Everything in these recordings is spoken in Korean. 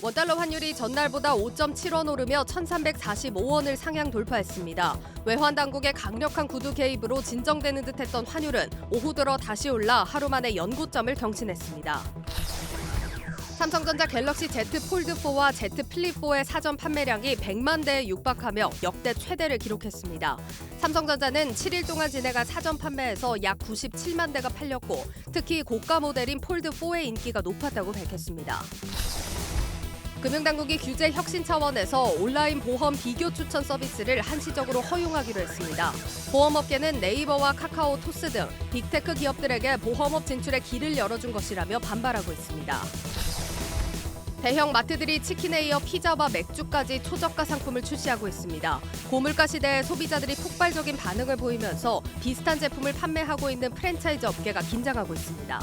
원달러 환율이 전날보다 5.7원 오르며 1,345원을 상향 돌파했습니다. 외환 당국의 강력한 구두 개입으로 진정되는 듯했던 환율은 오후 들어 다시 올라 하루 만에 연고점을 경신했습니다. 삼성전자 갤럭시 Z 폴드4와 Z 플립4의 사전 판매량이 100만 대에 육박하며 역대 최대를 기록했습니다. 삼성전자는 7일 동안 진행한 사전 판매에서 약 97만 대가 팔렸고 특히 고가 모델인 폴드4의 인기가 높았다고 밝혔습니다. 금융당국이 규제 혁신 차원에서 온라인 보험 비교 추천 서비스를 한시적으로 허용하기로 했습니다. 보험업계는 네이버와 카카오 토스 등 빅테크 기업들에게 보험업 진출에 길을 열어준 것이라며 반발하고 있습니다. 대형 마트들이 치킨에 이어 피자와 맥주까지 초저가 상품을 출시하고 있습니다. 고물가 시대에 소비자들이 폭발적인 반응을 보이면서 비슷한 제품을 판매하고 있는 프랜차이즈 업계가 긴장하고 있습니다.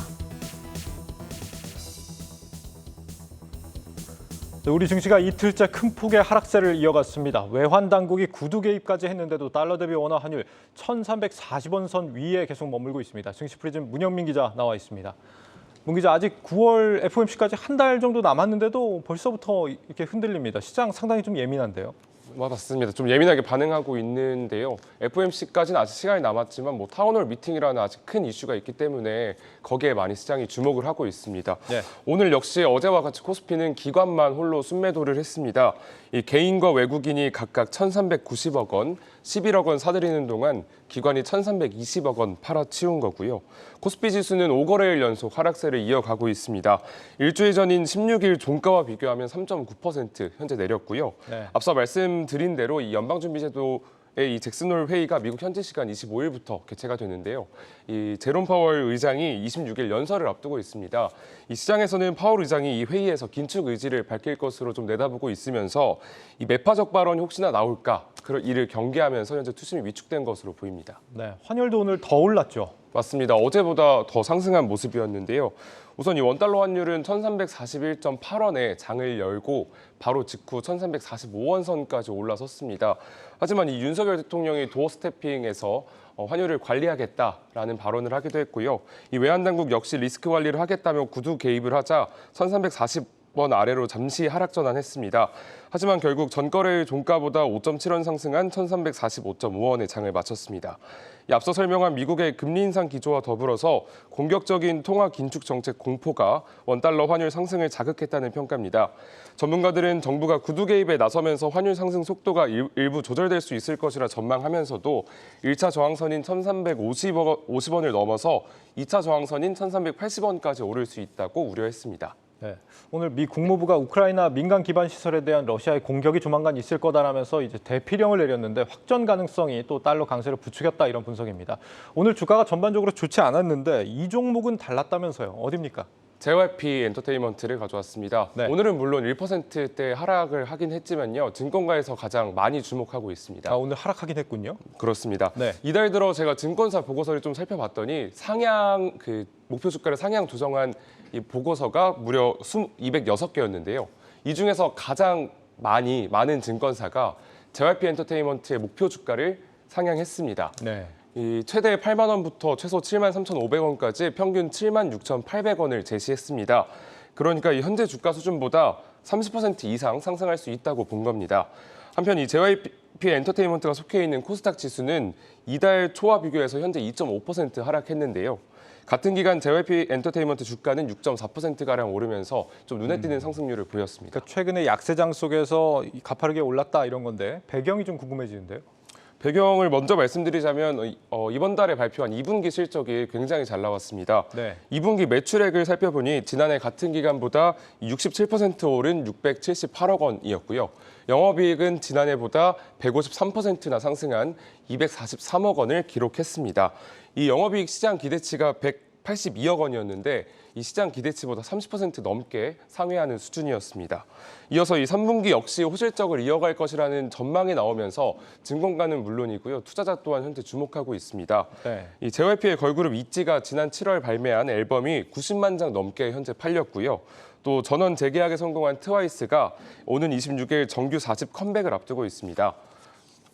우리 증시가 이틀째 큰 폭의 하락세를 이어갔습니다. 외환 당국이 구두 개입까지 했는데도 달러 대비 원화 환율 1,340원 선 위에 계속 머물고 있습니다. 증시 프리즘 문영민 기자 나와 있습니다. 문 기자, 아직 9월 FOMC까지 한 달 정도 남았는데도 벌써부터 이렇게 흔들립니다. 시장 상당히 좀 예민한데요. 맞습니다. 좀 예민하게 반응하고 있는데요. FOMC까지는 아직 시간이 남았지만 타운홀 미팅이라는 아직 큰 이슈가 있기 때문에 거기에 많이 시장이 주목을 하고 있습니다. 네. 오늘 역시 어제와 같이 코스피는 기관만 홀로 순매도를 했습니다. 이 개인과 외국인이 각각 1,390억 원, 11억 원 사들이는 동안 기관이 1,320억 원 팔아치운 거고요. 코스피 지수는 5거래일 연속 하락세를 이어가고 있습니다. 일주일 전인 16일 종가와 비교하면 3.9% 현재 내렸고요. 네. 앞서 말씀드린 대로 이 연방준비제도의 이 잭슨홀 회의가 미국 현지 시간 25일부터 개최가 되는데요. 이 제롬 파월 의장이 26일 연설을 앞두고 있습니다. 이 시장에서는 파월 의장이 이 회의에서 긴축 의지를 밝힐 것으로 좀 내다보고 있으면서 이 매파적 발언이 혹시나 나올까 그런 이를 경계하면서 현재 투심이 위축된 것으로 보입니다. 네, 환율도 오늘 더 올랐죠. 맞습니다. 어제보다 더 상승한 모습이었는데요. 우선 이 원달러 환율은 1,341.8원에 장을 열고 바로 직후 1,345원 선까지 올라섰습니다. 하지만 이 윤석열 대통령이 도어 스태핑에서 환율을 관리하겠다라는 발언을 하기도 했고요. 이 외환당국 역시 리스크 관리를 하겠다며 구두 개입을 하자 1,340원 아래로 잠시 하락 전환했습니다. 하지만 결국 전거래일 종가보다 5.7원 상승한 1,345.5원에 장을 마쳤습니다. 앞서 설명한 미국의 금리 인상 기조와 더불어서 공격적인 통화 긴축 정책 공포가 원달러 환율 상승을 자극했다는 평가입니다. 전문가들은 정부가 구두 개입에 나서면서 환율 상승 속도가 일부 조절될 수 있을 것이라 전망하면서도 1차 저항선인 1,350원을 넘어서 2차 저항선인 1,380원까지 오를 수 있다고 우려했습니다. 네, 오늘 미 국무부가 우크라이나 민간 기반 시설에 대한 러시아의 공격이 조만간 있을 거다라면서 이제 대피령을 내렸는데 확전 가능성이 또 달러 강세를 부추겼다 이런 분석입니다. 오늘 주가가 전반적으로 좋지 않았는데 이 종목은 달랐다면서요. 어디입니까? JYP 엔터테인먼트를 가져왔습니다. 네. 오늘은 물론 1%대 하락을 하긴 했지만요. 증권가에서 가장 많이 주목하고 있습니다. 오늘 하락하긴 했군요. 그렇습니다. 네. 이달 들어 제가 증권사 보고서를 좀 살펴봤더니 상향 목표 주가를 상향 조정한 이 보고서가 무려 206개였는데요. 이 중에서 가장 많은 증권사가 JYP 엔터테인먼트의 목표 주가를 상향했습니다. 네. 이 최대 8만 원부터 최소 7만 3,500원까지 평균 7만 6,800원을 제시했습니다. 그러니까 이 현재 주가 수준보다 30% 이상 상승할 수 있다고 본 겁니다. 한편 이 JYP 엔터테인먼트가 속해 있는 코스닥 지수는 이달 초와 비교해서 현재 2.5% 하락했는데요. 같은 기간 JYP 엔터테인먼트 주가는 6.4%가량 오르면서 좀 눈에 띄는 상승률을 보였습니다. 그러니까 최근에 약세장 속에서 가파르게 올랐다 이런 건데 배경이 좀 궁금해지는데요. 배경을 먼저 말씀드리자면 이번 달에 발표한 2분기 실적이 굉장히 잘 나왔습니다. 네. 2분기 매출액을 살펴보니 지난해 같은 기간보다 67% 오른 678억 원이었고요. 영업이익은 지난해보다 153%나 상승한 243억 원을 기록했습니다. 이 영업이익 시장 기대치가 182억 원이었는데 이 시장 기대치보다 30% 넘게 상회하는 수준이었습니다. 이어서 이 3분기 역시 호실적을 이어갈 것이라는 전망이 나오면서 증권가는 물론이고요. 투자자 또한 현재 주목하고 있습니다. 네. 이 JYP의 걸그룹 있지가 지난 7월 발매한 앨범이 90만 장 넘게 현재 팔렸고요. 또 전원 재계약에 성공한 트와이스가 오는 26일 정규 4집 컴백을 앞두고 있습니다.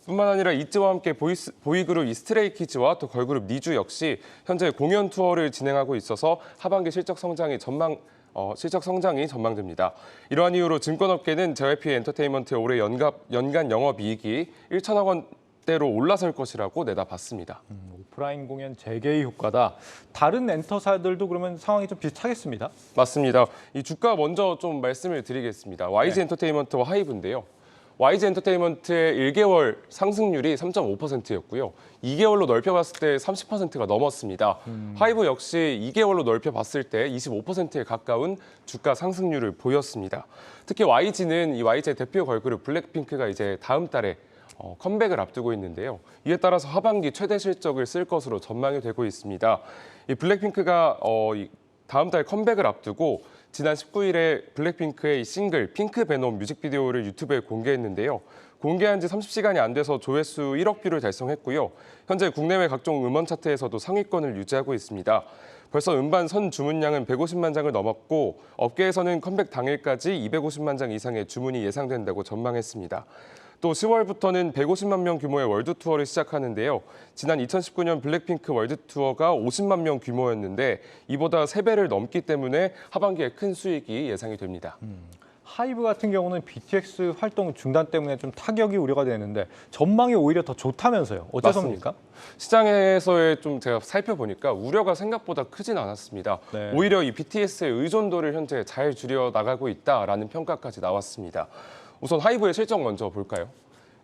뿐만 아니라 있지와 함께 보이그룹 스트레이키즈와 또 걸그룹 니쥬 역시 현재 공연 투어를 진행하고 있어서 하반기 실적 성장이 실적 성장이 전망됩니다. 이러한 이유로 증권업계는 JYP 엔터테인먼트의 올해 연간 영업이익이 1천억 원대로 올라설 것이라고 내다봤습니다. 오프라인 공연 재개의 효과다. 다른 엔터사들도 그러면 상황이 좀 비슷하겠습니다. 맞습니다. 이 주가 먼저 좀 말씀을 드리겠습니다. YG 엔터테인먼트와 하이브인데요. YG 엔터테인먼트의 1개월 상승률이 3.5%였고요. 2개월로 넓혀봤을 때 30%가 넘었습니다. 하이브 역시 2개월로 넓혀봤을 때 25%에 가까운 주가 상승률을 보였습니다. 특히 YG는 이 YG의 대표 걸그룹 블랙핑크가 이제 다음 달에 컴백을 앞두고 있는데요. 이에 따라서 하반기 최대 실적을 쓸 것으로 전망이 되고 있습니다. 이 블랙핑크가 다음 달 컴백을 앞두고 지난 19일에 블랙핑크의 싱글 핑크 베놈 뮤직비디오를 유튜브에 공개했는데요. 공개한 지 30시간이 안 돼서 조회수 1억 뷰를 달성했고요. 현재 국내외 각종 음원 차트에서도 상위권을 유지하고 있습니다. 벌써 음반 선 주문량은 150만 장을 넘었고 업계에서는 컴백 당일까지 250만 장 이상의 주문이 예상된다고 전망했습니다. 또 10월부터는 150만 명 규모의 월드 투어를 시작하는데요. 지난 2019년 블랙핑크 월드 투어가 50만 명 규모였는데 이보다 3배를 넘기 때문에 하반기에 큰 수익이 예상이 됩니다. 하이브 같은 경우는 BTS 활동 중단 때문에 좀 타격이 우려가 되는데 전망이 오히려 더 좋다면서요. 어째서입니까? 시장에서의 좀 제가 살펴보니까 우려가 생각보다 크진 않았습니다. 네. 오히려 이 BTS의 의존도를 현재 잘 줄여 나가고 있다라는 평가까지 나왔습니다. 우선 하이브의 실적 먼저 볼까요?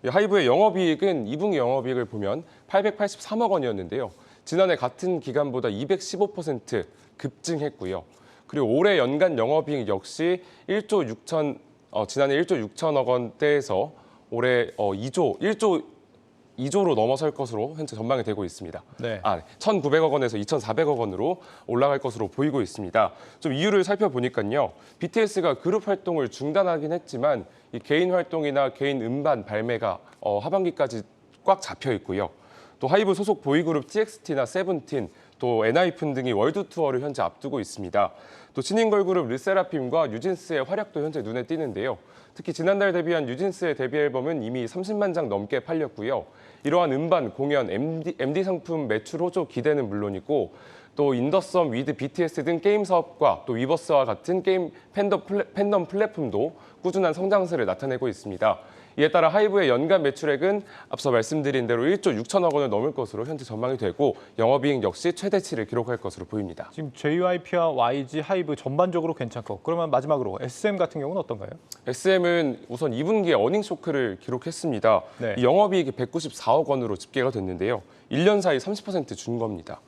하이브의 영업이익은 2분기 영업이익을 보면 883억 원이었는데요. 지난해 같은 기간보다 215% 급증했고요. 그리고 올해 연간 영업이익 역시 지난해 1조 6천억 원대에서 올해 2조로 넘어설 것으로 현재 전망이 되고 있습니다. 네. 1,900억 원에서 2,400억 원으로 올라갈 것으로 보이고 있습니다. 좀 이유를 살펴보니까요. BTS가 그룹 활동을 중단하긴 했지만 이 개인 활동이나 개인 음반 발매가 하반기까지 꽉 잡혀 있고요. 또 하이브 소속 보이그룹 TXT나 세븐틴, 또 엔하이픈 등이 월드 투어를 현재 앞두고 있습니다. 또 신인 걸그룹 르세라핌과 뉴진스의 활약도 현재 눈에 띄는데요. 특히 지난달 데뷔한 뉴진스의 데뷔 앨범은 이미 30만 장 넘게 팔렸고요. 이러한 음반, 공연, MD 상품 매출 호조 기대는 물론이고 또 인더썸, 위드 BTS 등 게임 사업과 또 위버스와 같은 게임 팬덤 플랫폼도 꾸준한 성장세를 나타내고 있습니다. 이에 따라 하이브의 연간 매출액은 앞서 말씀드린 대로 1조 6천억 원을 넘을 것으로 현재 전망이 되고 영업이익 역시 최대치를 기록할 것으로 보입니다. 지금 JYP와 YG, 하이브 전반적으로 괜찮고 그러면 마지막으로 SM 같은 경우는 어떤가요? SM은 우선 2분기에 어닝 쇼크를 기록했습니다. 네. 이 영업이익이 194억 원으로 집계가 됐는데요. 1년 사이 30% 준 겁니다.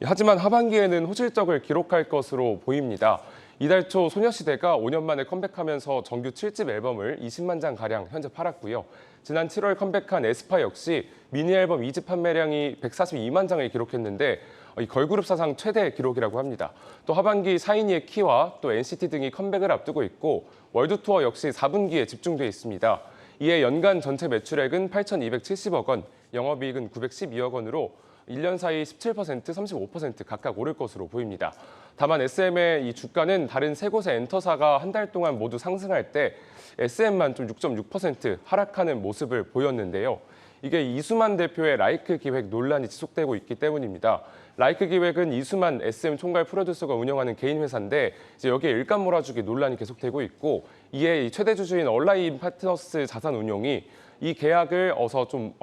하지만 하반기에는 호실적을 기록할 것으로 보입니다. 이달 초 소녀시대가 5년 만에 컴백하면서 정규 7집 앨범을 20만 장가량 현재 팔았고요. 지난 7월 컴백한 에스파 역시 미니 앨범 2집 판매량이 142만 장을 기록했는데 이 걸그룹 사상 최대 기록이라고 합니다. 또 하반기 샤이니의 키와 또 NCT 등이 컴백을 앞두고 있고 월드 투어 역시 4분기에 집중돼 있습니다. 이에 연간 전체 매출액은 8,270억 원, 영업이익은 912억 원으로 1년 사이 17%, 35% 각각 오를 것으로 보입니다. 다만 SM의 이 주가는 다른 세 곳의 엔터사가 한 달 동안 모두 상승할 때 SM만 좀 6.6% 하락하는 모습을 보였는데요. 이게 이수만 대표의 라이크 기획 논란이 지속되고 있기 때문입니다. 라이크 기획은 이수만 SM 총괄 프로듀서가 운영하는 개인 회사인데 이제 여기에 일감 몰아주기 논란이 계속되고 있고 이에 이 최대 주주인 얼라인 파트너스 자산운용이 이 계약을 어서 좀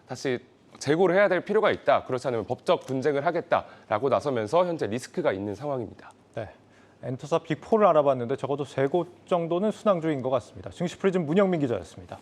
다시 재고를 해야 될 필요가 있다. 그렇지 않으면 법적 분쟁을 하겠다라고 나서면서 현재 리스크가 있는 상황입니다. 네. 엔터사 빅4를 알아봤는데 적어도 3곳 정도는 순항주인 것 같습니다. 증시 프리즘 문영민 기자였습니다.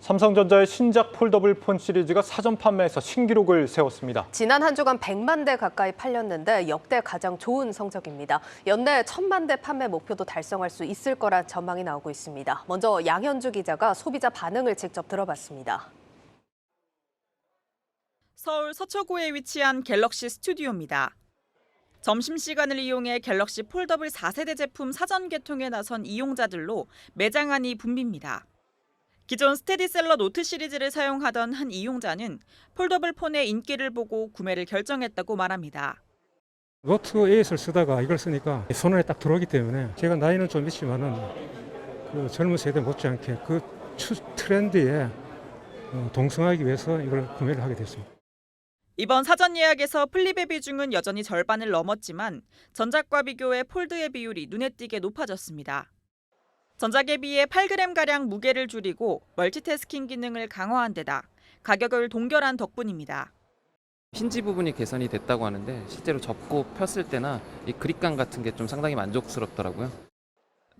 삼성전자의 신작 폴더블 폰 시리즈가 사전 판매에서 신기록을 세웠습니다. 지난 한 주간 100만 대 가까이 팔렸는데 역대 가장 좋은 성적입니다. 연내 1000만 대 판매 목표도 달성할 수 있을 거란 전망이 나오고 있습니다. 먼저 양현주 기자가 소비자 반응을 직접 들어봤습니다. 서울 서초구에 위치한 갤럭시 스튜디오입니다. 점심시간을 이용해 갤럭시 폴더블 4세대 제품 사전 개통에 나선 이용자들로 매장 안이 붐빕니다. 기존 스테디셀러 노트 시리즈를 사용하던 한 이용자는 폴더블 폰의 인기를 보고 구매를 결정했다고 말합니다. 노트 8을 쓰다가 이걸 쓰니까 손에 딱 들어오기 때문에 제가 나이는 좀 있지만은 그 젊은 세대 못지않게 그 트렌드에 동승하기 위해서 이걸 구매를 하게 됐습니다. 이번 사전 예약에서 플립의 비중은 여전히 절반을 넘었지만 전작과 비교해 폴드의 비율이 눈에 띄게 높아졌습니다. 전작에 비해 8g가량 무게를 줄이고 멀티태스킹 기능을 강화한 데다 가격을 동결한 덕분입니다. 힌지 부분이 개선이 됐다고 하는데 실제로 접고 폈을 때나 이 그립감 같은 게 좀 상당히 만족스럽더라고요.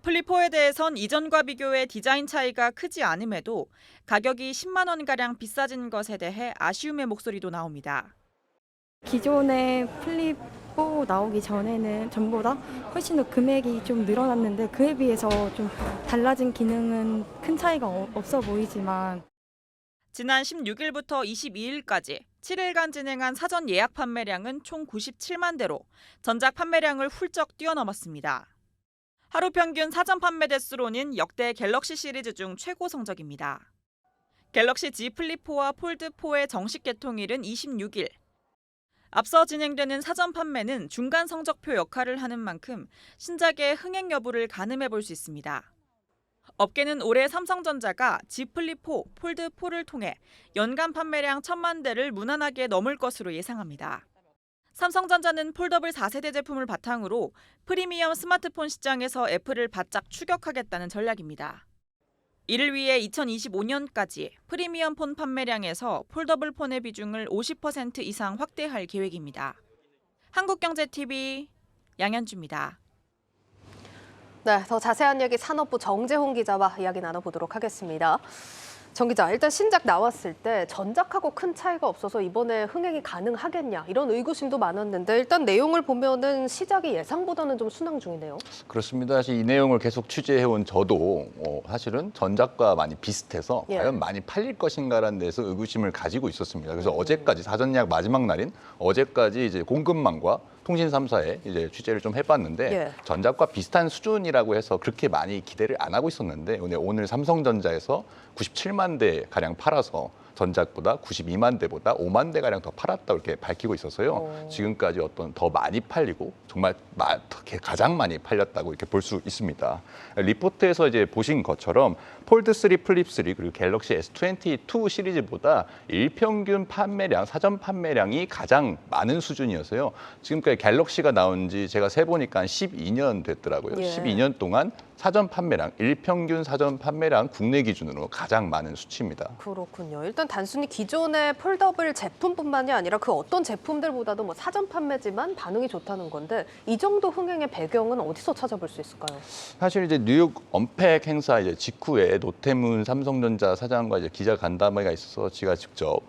플립4에 대해선 이전과 비교해 디자인 차이가 크지 않음에도 가격이 10만 원가량 비싸진 것에 대해 아쉬움의 목소리도 나옵니다. 기존의 플립4 나오기 전보다 훨씬 더 금액이 좀 늘어났는데 그에 비해서 좀 달라진 기능은 큰 차이가 없어 보이지만 지난 16일부터 22일까지 7일간 진행한 사전 예약 판매량은 총 97만 대로 전작 판매량을 훌쩍 뛰어넘었습니다. 하루 평균 사전 판매 대수로는 역대 갤럭시 시리즈 중 최고 성적입니다. 갤럭시 Z 플립4와 폴드4의 정식 개통일은 26일. 앞서 진행되는 사전 판매는 중간 성적표 역할을 하는 만큼 신작의 흥행 여부를 가늠해 볼 수 있습니다. 업계는 올해 삼성전자가 Z 플립4, 폴드4를 통해 연간 판매량 1,000만 대를 무난하게 넘을 것으로 예상합니다. 삼성전자는 폴더블 4세대 제품을 바탕으로 프리미엄 스마트폰 시장에서 애플을 바짝 추격하겠다는 전략입니다. 이를 위해 2025년까지 프리미엄 폰 판매량에서 폴더블 폰의 비중을 50% 이상 확대할 계획입니다. 한국경제TV 양현주입니다. 네, 더 자세한 얘기 산업부 정재홍 기자와 이야기 나눠보도록 하겠습니다. 정 기자, 일단 신작 나왔을 때 전작하고 큰 차이가 없어서 이번에 흥행이 가능하겠냐 이런 의구심도 많았는데 일단 내용을 보면은 시작이 예상보다는 좀 순항 중이네요. 그렇습니다. 사실 이 내용을 계속 취재해온 저도 사실은 전작과 많이 비슷해서 예. 과연 많이 팔릴 것인가라는 데서 의구심을 가지고 있었습니다. 그래서 어제까지 사전 예약 마지막 날인 어제까지 이제 공급망과 통신 3사에 이제 취재를 좀 해봤는데 예. 전작과 비슷한 수준이라고 해서 그렇게 많이 기대를 안 하고 있었는데 오늘 삼성전자에서 97만 대 가량 팔아서 전작보다 92만 대보다 5만 대 가량 더 팔았다고 이렇게 밝히고 있어서요. 지금까지 어떤 더 많이 팔리고 정말 가장 많이 팔렸다고 이렇게 볼 수 있습니다. 리포트에서 이제 보신 것처럼 폴드 3, 플립 3 그리고 갤럭시 S22 시리즈보다 일평균 판매량, 사전 판매량이 가장 많은 수준이어서요. 지금까지 갤럭시가 나온 지 제가 세보니까 한 12년 됐더라고요. 예. 12년 동안 사전 판매량, 일평균 사전 판매량 국내 기준으로 가장 많은 수치입니다. 그렇군요. 일단 단순히 기존의 폴더블 제품뿐만이 아니라 그 어떤 제품들보다도 뭐 사전 판매지만 반응이 좋다는 건데 이 정도 흥행의 배경은 어디서 찾아볼 수 있을까요? 사실 이제 뉴욕 언팩 행사 이제 직후에 노태문 삼성전자 사장과 이제 기자 간담회가 있어서 제가 직접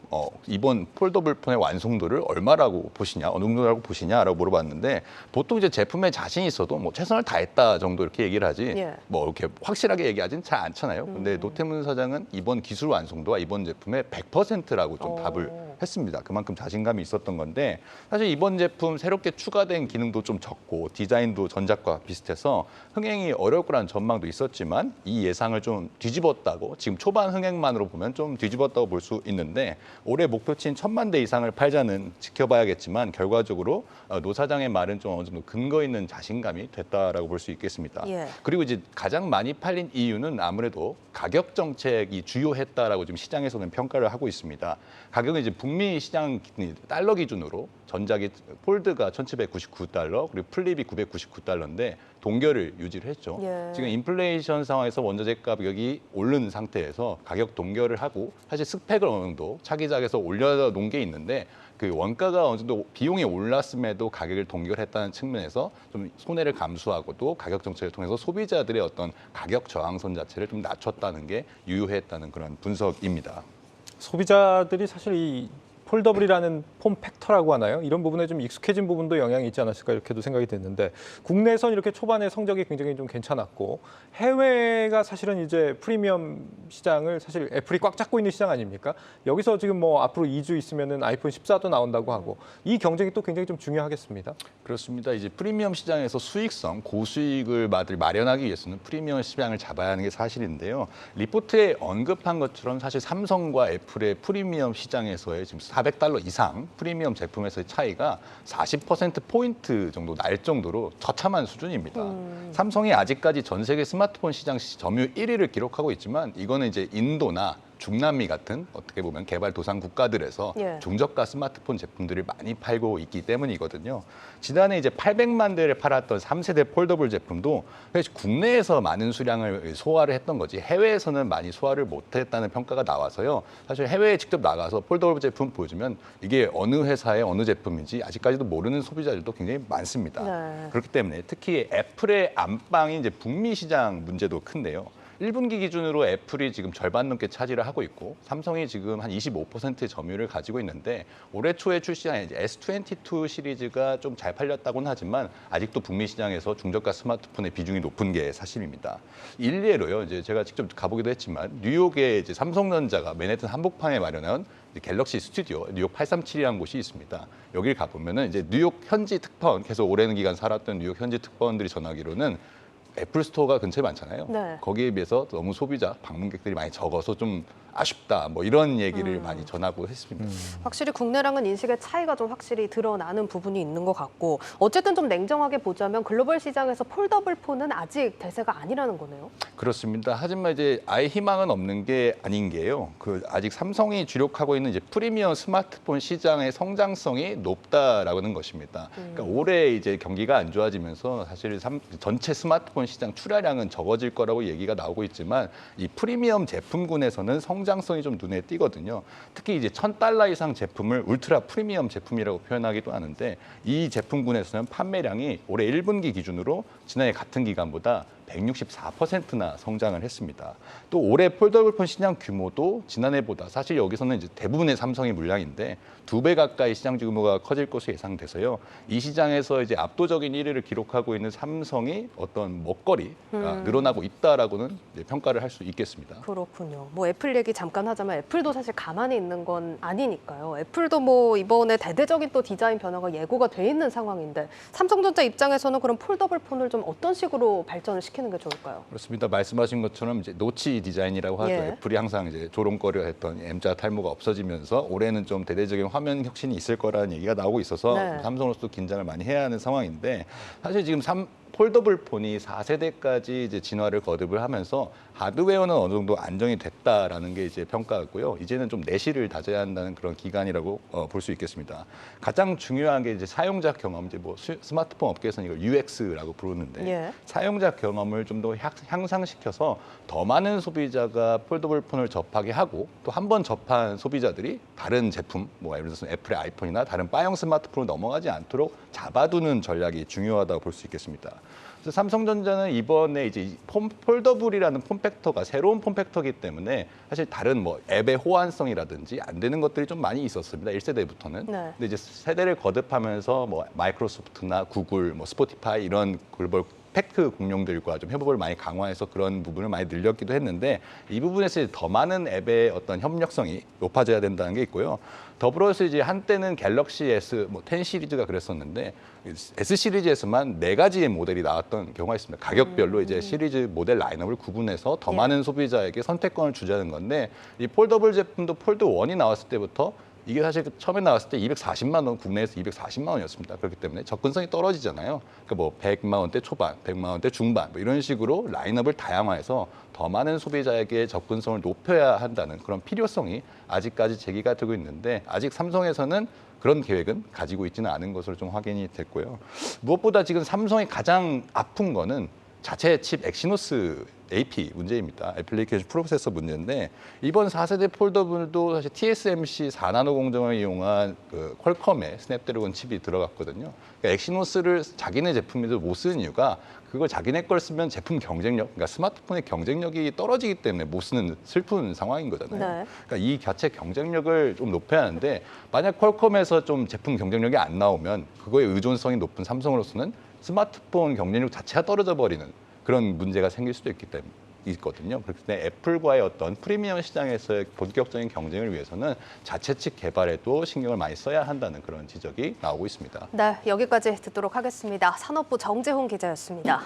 이번 폴더블 폰의 완성도를 얼마라고 보시냐, 어느 정도라고 보시냐라고 물어봤는데 보통 이제 제품에 자신이 있어도 뭐 최선을 다했다 정도 이렇게 얘기를 하지 예. 뭐 이렇게 확실하게 얘기하진 잘 않잖아요. 근데 노태문 사장은 이번 기술 완성도와 이번 제품의 100%라고 좀 답을 했습니다. 그만큼 자신감이 있었던 건데 사실 이번 제품 새롭게 추가된 기능도 좀 적고 디자인도 전작과 비슷해서 흥행이 어려울 거라는 전망도 있었지만 이 예상을 좀 뒤집었다고 지금 초반 흥행만으로 보면 좀 뒤집었다고 볼 수 있는데 올해 목표치인 1,000만 대 이상을 팔자는 지켜봐야겠지만 결과적으로 노 사장의 말은 좀 어느 정도 근거 있는 자신감이 됐다라고 볼 수 있겠습니다. 예. 그리고 이제 가장 많이 팔린 이유는 아무래도 가격 정책이 주요했다라고 지금 시장에서는 평가를 하고 있습니다. 가격은 이제 북미 시장 달러 기준으로 전작이 폴드가 1,799달러 그리고 플립이 999달러인데 동결을 유지를 했죠. 예. 지금 인플레이션 상황에서 원자재 가격이 오른 상태에서 가격 동결을 하고 사실 스펙을 어느 정도 차기작에서 올려놓은 게 있는데 그 원가가 어느 정도 비용이 올랐음에도 가격을 동결했다는 측면에서 좀 손해를 감수하고도 가격 정책을 통해서 소비자들의 어떤 가격 저항선 자체를 좀 낮췄다는 게 유효했다는 그런 분석입니다. 소비자들이 사실 이 폴더블이라는 폼 팩터라고 하나요? 이런 부분에 좀 익숙해진 부분도 영향이 있지 않았을까 이렇게도 생각이 됐는데 국내에선 이렇게 초반에 성적이 굉장히 좀 괜찮았고 해외가 사실은 이제 프리미엄 시장을 사실 애플이 꽉 잡고 있는 시장 아닙니까? 여기서 지금 뭐 앞으로 2주 있으면은 아이폰 14도 나온다고 하고 이 경쟁이 또 굉장히 좀 중요하겠습니다. 그렇습니다. 이제 프리미엄 시장에서 수익성, 고수익을 마련하기 위해서는 프리미엄 시장을 잡아야 하는 게 사실인데요. 리포트에 언급한 것처럼 사실 삼성과 애플의 프리미엄 시장에서의 지금 $400 이상 프리미엄 제품에서의 차이가 40%포인트 정도 날 정도로 처참한 수준입니다. 삼성이 아직까지 전 세계 스마트폰 시장 점유율 1위를 기록하고 있지만 이거는 이제 인도나 중남미 같은 어떻게 보면 개발도상 국가들에서 예. 중저가 스마트폰 제품들을 많이 팔고 있기 때문이거든요. 지난해 이제 800만 대를 팔았던 3세대 폴더블 제품도 국내에서 많은 수량을 소화를 했던 거지 해외에서는 많이 소화를 못했다는 평가가 나와서요. 사실 해외에 직접 나가서 폴더블 제품 보여주면 이게 어느 회사의 어느 제품인지 아직까지도 모르는 소비자들도 굉장히 많습니다. 네. 그렇기 때문에 특히 애플의 안방이 이제 북미 시장 문제도 큰데요. 1분기 기준으로 애플이 지금 절반 넘게 차지를 하고 있고 삼성이 지금 한 25%의 점유율을 가지고 있는데 올해 초에 출시한 이제 S22 시리즈가 좀 잘 팔렸다고는 하지만 아직도 북미 시장에서 중저가 스마트폰의 비중이 높은 게 사실입니다. 일례로요. 이제 제가 직접 가보기도 했지만 뉴욕에 이제 삼성전자가 맨해튼 한복판에 마련한 갤럭시 스튜디오 뉴욕 837이라는 곳이 있습니다. 여길 가보면은 이제 뉴욕 현지 특파원 계속 오랜 기간 살았던 뉴욕 현지 특파원들이 전하기로는 애플 스토어가 근처에 많잖아요. 네. 거기에 비해서 너무 소비자 방문객들이 많이 적어서 좀 아쉽다 뭐 이런 얘기를 많이 전하고 했습니다. 확실히 국내랑은 인식의 차이가 좀 확실히 드러나는 부분이 있는 것 같고 어쨌든 좀 냉정하게 보자면 글로벌 시장에서 폴더블 폰은 아직 대세가 아니라는 거네요. 그렇습니다. 하지만 이제 아예 희망은 없는 게 아닌 게요. 아직 삼성이 주력하고 있는 이제 프리미엄 스마트폰 시장의 성장성이 높다라는 것입니다. 그러니까 올해 이제 경기가 안 좋아지면서 사실 전체 스마트폰 시장 출하량은 적어질 거라고 얘기가 나오고 있지만 이 프리미엄 제품군에서는 성장성이 좀 눈에 띄거든요. 특히 이제 $1,000 이상 제품을 울트라 프리미엄 제품이라고 표현하기도 하는데 이 제품군에서는 판매량이 올해 1분기 기준으로 지난해 같은 기간보다 164%나 성장을 했습니다. 또 올해 폴더블폰 시장 규모도 지난해보다 사실 여기서는 이제 대부분의 삼성이 물량인데 2배 가까이 시장 규모가 커질 것으로 예상돼서요. 이 시장에서 이제 압도적인 1위를 기록하고 있는 삼성이 어떤 먹거리가 늘어나고 있다라고는 이제 평가를 할 수 있겠습니다. 그렇군요. 뭐 애플 얘기 잠깐 하자면 애플도 사실 가만히 있는 건 아니니까요. 애플도 뭐 이번에 대대적인 또 디자인 변화가 예고가 돼 있는 상황인데 삼성전자 입장에서는 그럼 폴더블 폰을 좀 어떤 식으로 발전을 시키는 게 좋을까요? 그렇습니다. 말씀하신 것처럼 이제 노치 디자인이라고 하죠. 예. 애플이 항상 이제 조롱거려 했던 M자 탈모가 없어지면서 올해는 좀 대대적인 화면 혁신이 있을 거라는 얘기가 나오고 있어서 네. 삼성으로서도 긴장을 많이 해야 하는 상황인데 사실 지금 폴더블 폰이 4세대까지 이제 진화를 거듭을 하면서 하드웨어는 어느 정도 안정이 됐다라는 게 이제 평가고요. 이제는 좀 내실을 다져야 한다는 그런 기간이라고 볼 수 있겠습니다. 가장 중요한 게 이제 사용자 경험, 이제 뭐 스마트폰 업계에서는 이걸 UX라고 부르는데 예. 사용자 경험을 좀 더 향상시켜서 더 많은 소비자가 폴더블 폰을 접하게 하고 또 한 번 접한 소비자들이 다른 제품, 뭐 예를 들어서 애플의 아이폰이나 다른 바이오 스마트폰으로 넘어가지 않도록 잡아두는 전략이 중요하다고 볼 수 있겠습니다. 그래서 삼성전자는 이번에 이제 폴더블이라는 폼팩터가 새로운 폼팩터이기 때문에 사실 다른 뭐 앱의 호환성이라든지 안 되는 것들이 좀 많이 있었습니다. 1세대부터는. 네. 근데 이제 세대를 거듭하면서 뭐 마이크로소프트나 구글, 뭐 스포티파이 이런 글로벌 팩트 공룡들과 좀 협업을 많이 강화해서 그런 부분을 많이 늘렸기도 했는데 이 부분에서 더 많은 앱의 어떤 협력성이 높아져야 된다는 게 있고요. 더불어서 이제 한때는 갤럭시 S, 뭐 10 시리즈가 그랬었는데 S 시리즈에서만 4가지의 모델이 나왔던 경우가 있습니다. 가격별로 이제 시리즈 모델 라인업을 구분해서 더 많은 소비자에게 선택권을 주자는 건데 이 폴더블 제품도 폴드 1이 나왔을 때부터 이게 사실 처음에 나왔을 때 240만 원, 국내에서 240만 원이었습니다. 그렇기 때문에 접근성이 떨어지잖아요. 그러니까 뭐 100만 원대 초반, 100만 원대 중반 뭐 이런 식으로 라인업을 다양화해서 더 많은 소비자에게 접근성을 높여야 한다는 그런 필요성이 아직까지 제기가 되고 있는데 아직 삼성에서는 그런 계획은 가지고 있지는 않은 것으로 좀 확인이 됐고요. 무엇보다 지금 삼성이 가장 아픈 거는 자체 칩 엑시노스 AP 문제입니다. 애플리케이션 프로세서 문제인데 이번 4세대 폴더블도 사실 TSMC 4나노 공정을 이용한 그 퀄컴의 스냅드래곤 칩이 들어갔거든요. 그러니까 엑시노스를 자기네 제품에도 못 쓰는 이유가 그걸 자기네 걸 쓰면 제품 경쟁력, 그러니까 스마트폰의 경쟁력이 떨어지기 때문에 못 쓰는 슬픈 상황인 거잖아요. 네. 그러니까 이 자체 경쟁력을 좀 높여야 하는데 만약 퀄컴에서 좀 제품 경쟁력이 안 나오면 그거에 의존성이 높은 삼성으로서는 스마트폰 경쟁력 자체가 떨어져 버리는 그런 문제가 생길 수도 있거든요. 그렇기 때문에 애플과의 어떤 프리미엄 시장에서의 본격적인 경쟁을 위해서는 자체 측 개발에도 신경을 많이 써야 한다는 그런 지적이 나오고 있습니다. 네, 여기까지 듣도록 하겠습니다. 산업부 정재훈 기자였습니다.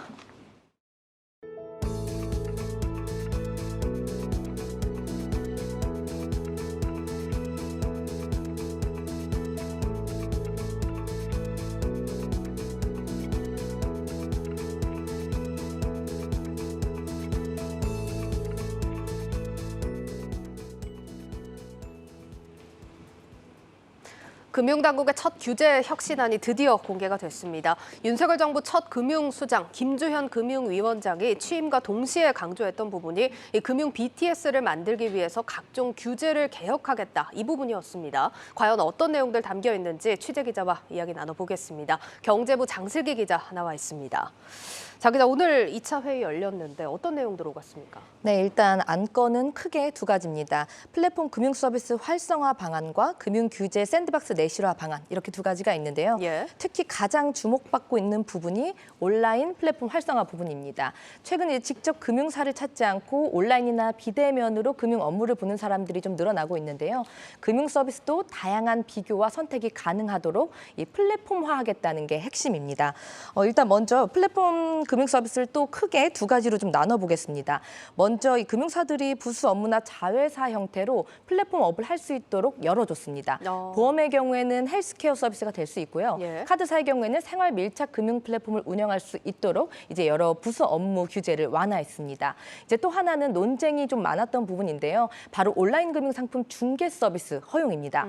금융당국의 첫 규제 혁신안이 드디어 공개가 됐습니다. 윤석열 정부 첫 금융수장 김주현 금융위원장이 취임과 동시에 강조했던 부분이 이 금융 BTS를 만들기 위해서 각종 규제를 개혁하겠다 이 부분이었습니다. 과연 어떤 내용들 담겨 있는지 취재기자와 이야기 나눠보겠습니다. 경제부 장슬기 기자 나와 있습니다. 자, 기자 오늘 2차 회의 열렸는데 어떤 내용 들어갔습니까? 네, 일단 안건은 크게 두 가지입니다. 플랫폼 금융 서비스 활성화 방안과 금융 규제 샌드박스 내실화 방안 이렇게 두 가지가 있는데요. 예. 특히 가장 주목받고 있는 부분이 온라인 플랫폼 활성화 부분입니다. 최근 직접 금융사를 찾지 않고 온라인이나 비대면으로 금융 업무를 보는 사람들이 좀 늘어나고 있는데요. 금융 서비스도 다양한 비교와 선택이 가능하도록 이 플랫폼화하겠다는 게 핵심입니다. 일단 먼저 플랫폼 금융 서비스를 또 크게 두 가지로 좀 나눠보겠습니다. 먼저 이 금융사들이 부수 업무나 자회사 형태로 플랫폼 업을 할 수 있도록 열어줬습니다. 보험의 경우에는 헬스케어 서비스가 될 수 있고요. 예. 카드사의 경우에는 생활 밀착 금융 플랫폼을 운영할 수 있도록 이제 여러 부수 업무 규제를 완화했습니다. 이제 또 하나는 논쟁이 좀 많았던 부분인데요. 바로 온라인 금융 상품 중개 서비스 허용입니다.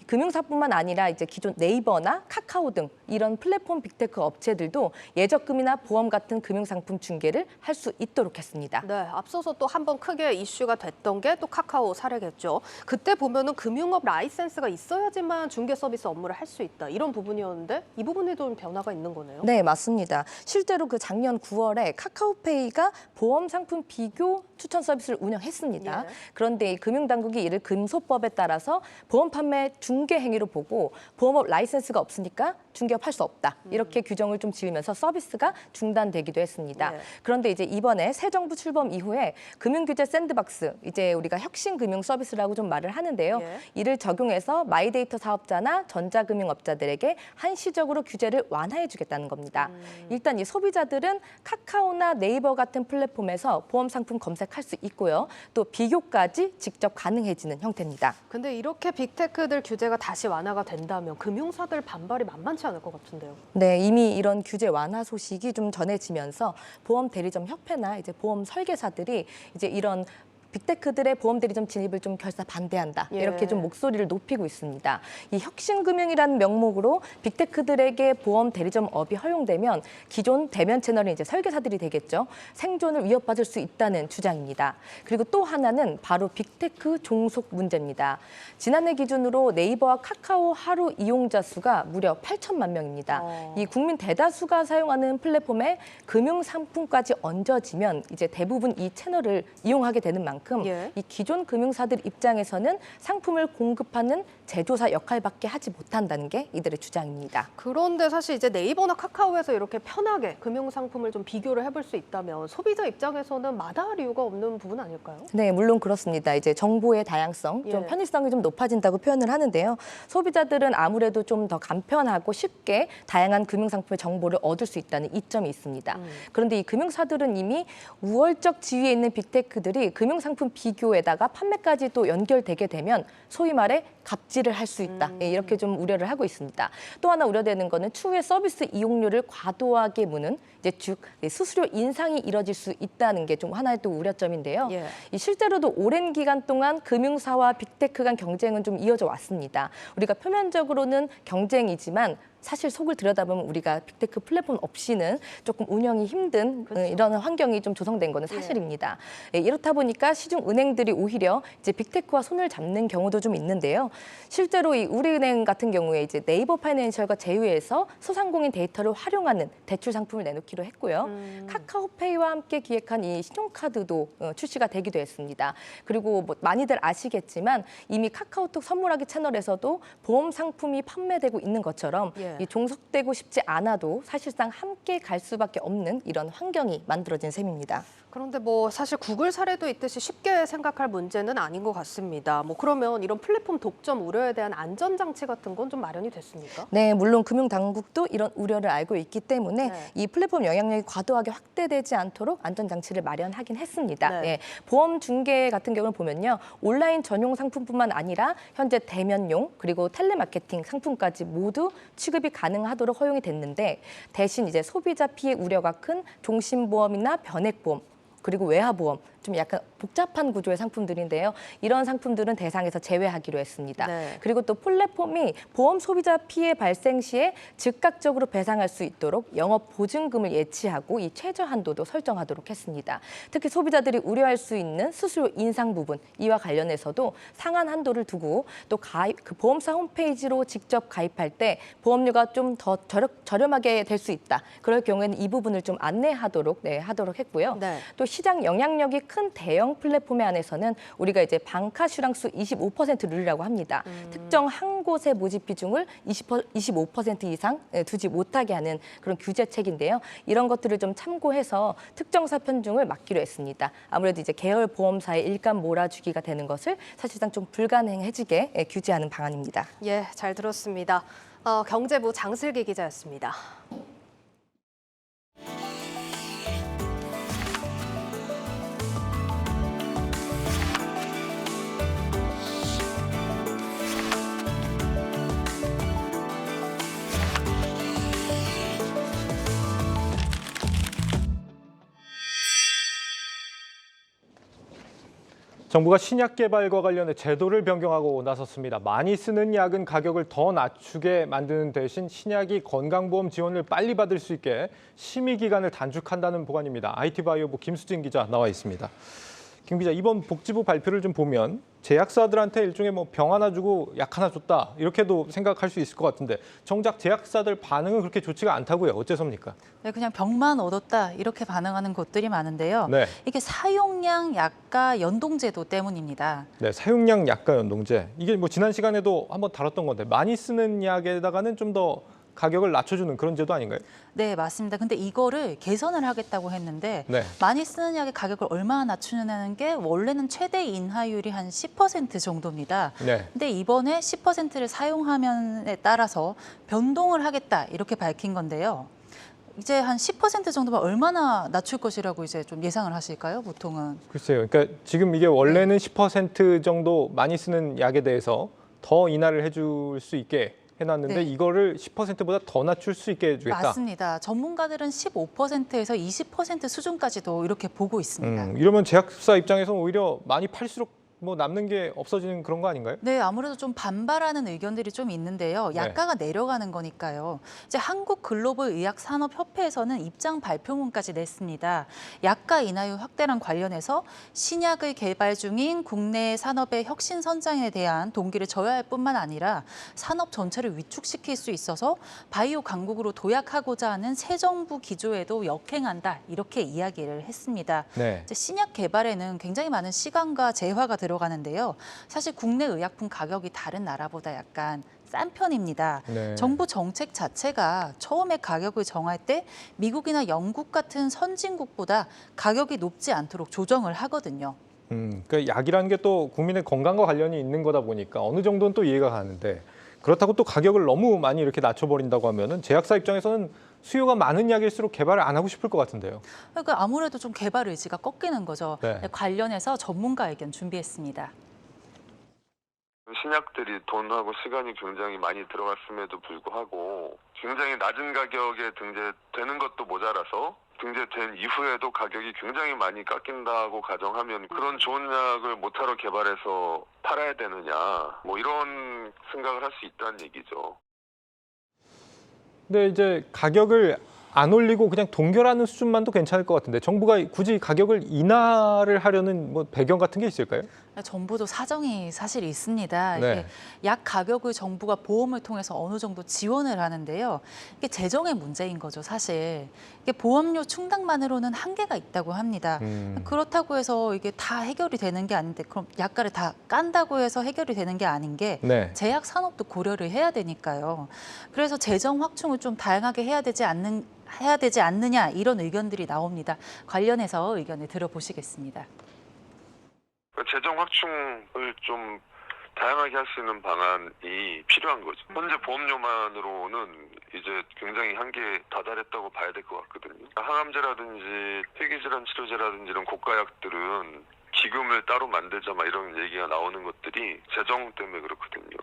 금융사뿐만 아니라 이제 기존 네이버나 카카오 등 이런 플랫폼 빅테크 업체들도 예적금이나 보험 같은 금융 상품 중개를 할 수 있도록 했습니다. 네, 앞서서 또 한 번 크게 이슈가 됐던 게 또 카카오 사례겠죠. 그때 보면은 금융업 라이센스가 있어야지만 중개 서비스 업무를 할 수 있다 이런 부분이었는데 이 부분에도 좀 변화가 있는 거네요. 네, 맞습니다. 실제로 그 작년 9월에 카카오페이가 보험 상품 비교 추천 서비스를 운영했습니다. 예. 그런데 이 금융당국이 이를 금소법에 따라서 보험 판매 중개 행위로 보고 보험업 라이센스가 없으니까 중개업 할 수 없다. 이렇게 규정을 좀 지으면서 서비스가 중단되기도 했습니다. 예. 그런데 이제 이번에 새 정부 출범 이후에 금융규제 샌드박스, 이제 우리가 혁신 금융 서비스라고 좀 말을 하는데요. 예. 이를 적용해서 마이데이터 사업자나 전자금융업자들에게 한시적으로 규제를 완화해주겠다는 겁니다. 일단 이 소비자들은 카카오나 네이버 같은 플랫폼에서 보험 상품 검색할 수 있고요. 또 비교까지 직접 가능해지는 형태입니다. 근데 이렇게 빅테크들 규제가 다시 완화가 된다면 금융사들 반발이 만만치 않을 것 같은데요. 네, 이미 이런 규제 완화 소식이 좀 전해지면서 보험 대리점 협회나 이제 보험 설계사들이 이제 이런 빅테크들의 보험 대리점 진입을 좀 결사 반대한다. 예. 이렇게 좀 목소리를 높이고 있습니다. 이 혁신금융이라는 명목으로 빅테크들에게 보험 대리점 업이 허용되면 기존 대면 채널의 이제 설계사들이 되겠죠. 생존을 위협받을 수 있다는 주장입니다. 그리고 또 하나는 바로 빅테크 종속 문제입니다. 지난해 기준으로 네이버와 카카오 하루 이용자 수가 무려 8천만 명입니다. 이 국민 대다수가 사용하는 플랫폼에 금융 상품까지 얹어지면 이제 대부분 이 채널을 이용하게 되는 만큼 예. 이 기존 금융사들 입장에서는 상품을 공급하는 제조사 역할밖에 하지 못한다는 게 이들의 주장입니다. 그런데 사실 이제 네이버나 카카오에서 이렇게 편하게 금융 상품을 좀 비교를 해볼 수 있다면 소비자 입장에서는 마다할 이유가 없는 부분 아닐까요? 네, 물론 그렇습니다. 이제 정보의 다양성, 좀 예. 편의성이 좀 높아진다고 표현을 하는데요. 소비자들은 아무래도 좀 더 간편하고 쉽게 다양한 금융 상품의 정보를 얻을 수 있다는 이점이 있습니다. 그런데 이 금융사들은 이미 우월적 지위에 있는 빅테크들이 금융 상품 비교에다가 판매까지 또 연결되게 되면 소위 말해 갑질을 할 수 있다. 이렇게 좀 우려를 하고 있습니다. 또 하나 우려되는 거는 추후에 서비스 이용료를 과도하게 무는 이제 즉 수수료 인상이 이뤄질 수 있다는 게 좀 하나의 또 우려점인데요. 예. 이 실제로도 오랜 기간 동안 금융사와 빅테크 간 경쟁은 좀 이어져 왔습니다. 우리가 표면적으로는 경쟁이지만 사실 속을 들여다보면 우리가 빅테크 플랫폼 없이는 조금 운영이 힘든 그렇죠. 이런 환경이 좀 조성된 거는 사실입니다. 이렇다 보니까 시중 은행들이 오히려 이제 빅테크와 손을 잡는 경우도 좀 있는데요. 실제로 이 우리은행 같은 경우에 이제 네이버 파이낸셜과 제휴해서 소상공인 데이터를 활용하는 대출 상품을 내놓기로 했고요. 카카오페이와 함께 기획한 이 신용카드도 출시가 되기도 했습니다. 그리고 뭐 많이들 아시겠지만 이미 카카오톡 선물하기 채널에서도 보험 상품이 판매되고 있는 것처럼 이 종속되고 싶지 않아도 사실상 함께 갈 수밖에 없는 이런 환경이 만들어진 셈입니다. 그런데 뭐 사실 구글 사례도 있듯이 쉽게 생각할 문제는 아닌 것 같습니다. 뭐 그러면 이런 플랫폼 독점 우려에 대한 안전장치 같은 건 좀 마련이 됐습니까? 네, 물론 금융당국도 이런 우려를 알고 있기 때문에 이 플랫폼 영향력이 과도하게 확대되지 않도록 안전장치를 마련하긴 했습니다. 네. 보험 중개 같은 경우를 보면요. 온라인 전용 상품뿐만 아니라 현재 대면용 그리고 텔레마케팅 상품까지 모두 취급이 가능하도록 허용이 됐는데 대신 이제 소비자 피해 우려가 큰 종신보험이나 변액보험 그리고 외화보험 좀 약간 복잡한 구조의 상품들인데요. 이런 상품들은 대상에서 제외하기로 했습니다. 네. 그리고 또 플랫폼이 보험 소비자 피해 발생 시에 즉각적으로 배상할 수 있도록 영업 보증금을 예치하고 이 최저 한도도 설정하도록 했습니다. 특히 소비자들이 우려할 수 있는 수수료 인상 부분 이와 관련해서도 상한 한도를 두고 또 그 보험사 홈페이지로 직접 가입할 때 보험료가 좀 더 저렴하게 될 수 있다. 그럴 경우에는 이 부분을 좀 안내하도록 하도록 했고요. 네. 또 시장 영향력이 큰 대형 플랫폼에 한해서는 우리가 이제 방카슈랑수 25% 룰이라고 합니다. 특정 한 곳의 모집 비중을 25% 이상 두지 못하게 하는 그런 규제책인데요. 이런 것들을 좀 참고해서 특정사 편중을 막기로 했습니다. 아무래도 이제 계열 보험사의 일감 몰아주기가 되는 것을 사실상 좀 불가능해지게 규제하는 방안입니다. 예, 잘 들었습니다. 경제부 장슬기 기자였습니다. 정부가 신약 개발과 관련해 제도를 변경하고 나섰습니다. 많이 쓰는 약은 가격을 더 낮추게 만드는 대신 신약이 건강보험 지원을 빨리 받을 수 있게 심의 기간을 단축한다는 보관입니다. IT바이오부 김수진 기자 나와 있습니다. 김 기자, 이번 복지부 발표를 좀 보면 제약사들한테 일종의 뭐 병 하나 주고 약 하나 줬다 이렇게도 생각할 수 있을 것 같은데 정작 제약사들 반응은 그렇게 좋지가 않다고요. 어째서입니까? 네, 그냥 병만 얻었다 이렇게 반응하는 곳들이 많은데요. 네. 이게 사용량 약가 연동제도 때문입니다. 네, 사용량 약가 연동제. 이게 뭐 지난 시간에도 한번 다뤘던 건데 많이 쓰는 약에다가는 좀 더 가격을 낮춰주는 그런 제도 아닌가요? 네, 맞습니다. 근데 이거를 개선을 하겠다고 했는데 네. 많이 쓰는 약의 가격을 얼마나 낮추느냐는 게 원래는 최대 인하율이 한 10% 정도입니다. 네. 근데 이번에 10%를 사용하면에 따라서 변동을 하겠다 이렇게 밝힌 건데요. 이제 한 10% 정도면 얼마나 낮출 것이라고 이제 좀 예상을 하실까요, 보통은? 글쎄요. 그러니까 지금 이게 원래는 10% 정도 많이 쓰는 약에 대해서 더 인하를 해줄 수 있게 해놨는데 네. 이거를 10%보다 더 낮출 수 있게 해주겠다. 맞습니다. 전문가들은 15%에서 20% 수준까지도 이렇게 보고 있습니다. 이러면 제약사 입장에서는 오히려 많이 팔수록 뭐 남는 게 없어지는 그런 거 아닌가요? 네, 아무래도 좀 반발하는 의견들이 좀 있는데요. 약가가 내려가는 거니까요. 이제 한국글로벌의학산업협회에서는 입장 발표문까지 냈습니다. 약가 인하율 확대랑 관련해서 신약을 개발 중인 국내 산업의 혁신 선장에 대한 동기를 저해할 뿐만 아니라 산업 전체를 위축시킬 수 있어서 바이오 강국으로 도약하고자 하는 새 정부 기조에도 역행한다 이렇게 이야기를 했습니다. 네. 이제 신약 개발에는 굉장히 많은 시간과 재화가 들어가는데요. 사실 국내 의약품 가격이 다른 나라보다 약간 싼 편입니다. 네. 정부 정책 자체가 처음에 가격을 정할 때 미국이나 영국 같은 선진국보다 가격이 높지 않도록 조정을 하거든요. 그러니까 약이라는 게 또 국민의 건강과 관련이 있는 거다 보니까 어느 정도는 또 이해가 가는데 그렇다고 또 가격을 너무 많이 이렇게 낮춰버린다고 하면은 제약사 입장에서는 수요가 많은 약일수록 개발을 안 하고 싶을 것 같은데요. 그러니까 아무래도 좀 개발 의지가 꺾이는 거죠. 네. 관련해서 전문가 의견 준비했습니다. 신약들이 돈하고 시간이 굉장히 많이 들어갔음에도 불구하고 굉장히 낮은 가격에 등재되는 것도 모자라서 등재된 이후에도 가격이 굉장히 많이 깎인다고 가정하면 그런 좋은 약을 못하러 개발해서 팔아야 되느냐 뭐 이런 생각을 할 수 있다는 얘기죠. 근데 이제 가격을 안 올리고 그냥 동결하는 수준만도 괜찮을 것 같은데 정부가 굳이 가격을 인하를 하려는 뭐 배경 같은 게 있을까요? 정부도 사정이 사실 있습니다. 네. 이게 약 가격을 정부가 보험을 통해서 어느 정도 지원을 하는데요. 이게 재정의 문제인 거죠, 사실. 이게 보험료 충당만으로는 한계가 있다고 합니다. 그렇다고 해서 이게 다 해결이 되는 게 아닌데 그럼 약가를 다 깐다고 해서 해결이 되는 게 아닌 게 네. 제약 산업도 고려를 해야 되니까요. 그래서 재정 확충을 좀 다양하게 해야 되지 않느냐 이런 의견들이 나옵니다. 관련해서 의견을 들어보시겠습니다. 재정 확충을 좀 다양하게 할 수 있는 방안이 필요한 거죠. 현재 보험료만으로는 이제 굉장히 한계에 다다랐다고 봐야 될 것 같거든요. 항암제라든지 폐기질환 치료제라든지 이런 고가약들은 기금을 따로 만들자 막 이런 얘기가 나오는 것들이 재정 때문에 그렇거든요.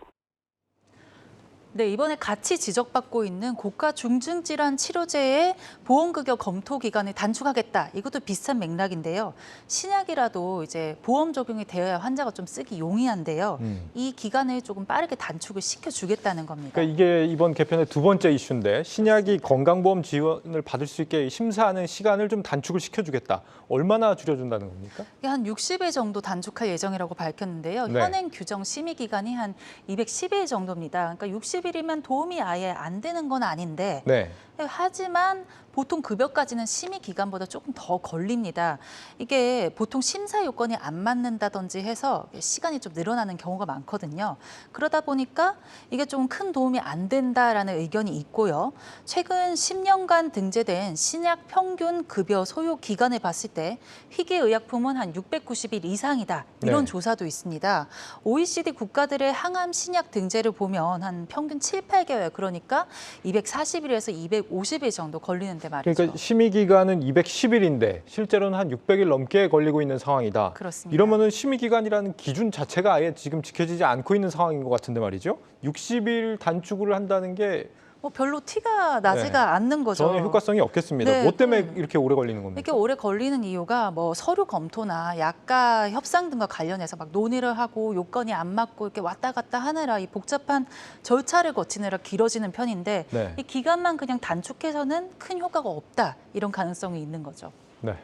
네, 이번에 같이 지적받고 있는 고가 중증 질환 치료제의 보험급여 검토 기간을 단축하겠다. 이것도 비슷한 맥락인데요. 신약이라도 이제 보험 적용이 되어야 환자가 좀 쓰기 용이한데요. 이 기간을 조금 빠르게 단축을 시켜주겠다는 겁니다. 그러니까 이게 이번 개편의 두 번째 이슈인데 신약이 건강보험 지원을 받을 수 있게 심사하는 시간을 좀 단축을 시켜주겠다. 얼마나 줄여준다는 겁니까? 이게 한 60일 정도 단축할 예정이라고 밝혔는데요. 네. 현행 규정 심의 기간이 한 210일 정도입니다. 그러니까 60일이면 도움이 아예 안 되는 건 아닌데 네. 하지만 보통 급여까지는 심의 기간보다 조금 더 걸립니다. 이게 보통 심사 요건이 안 맞는다든지 해서 시간이 좀 늘어나는 경우가 많거든요. 그러다 보니까 이게 좀 큰 도움이 안 된다라는 의견이 있고요. 최근 10년간 등재된 신약 평균 급여 소요 기간을 봤을 때 희귀의약품은 한 690일 이상이다. 이런 네. 조사도 있습니다. OECD 국가들의 항암 신약 등재를 보면 한 평균 7, 8개월 그러니까 240일에서 250일 정도 걸리는데 말이죠. 그러니까 심의 기간은 210일인데 실제로는 한 600일 넘게 걸리고 있는 상황이다. 그렇습니다. 이러면은 심의 기간이라는 기준 자체가 아예 지금 지켜지지 않고 있는 상황인 것 같은데 말이죠. 60일 단축을 한다는 게 뭐 별로 티가 나지가 않는 거죠. 전혀 효과성이 없겠습니다. 네, 뭐 때문에 이렇게 오래 걸리는 겁니까? 이렇게 오래 걸리는 이유가 뭐 서류 검토나 약가 협상 등과 관련해서 막 논의를 하고 요건이 안 맞고 이렇게 왔다 갔다 하느라 이 복잡한 절차를 거치느라 길어지는 편인데 네. 이 기간만 그냥 단축해서는 큰 효과가 없다 이런 가능성이 있는 거죠. 네,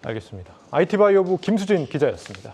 알겠습니다. IT바이오부 김수진 기자였습니다.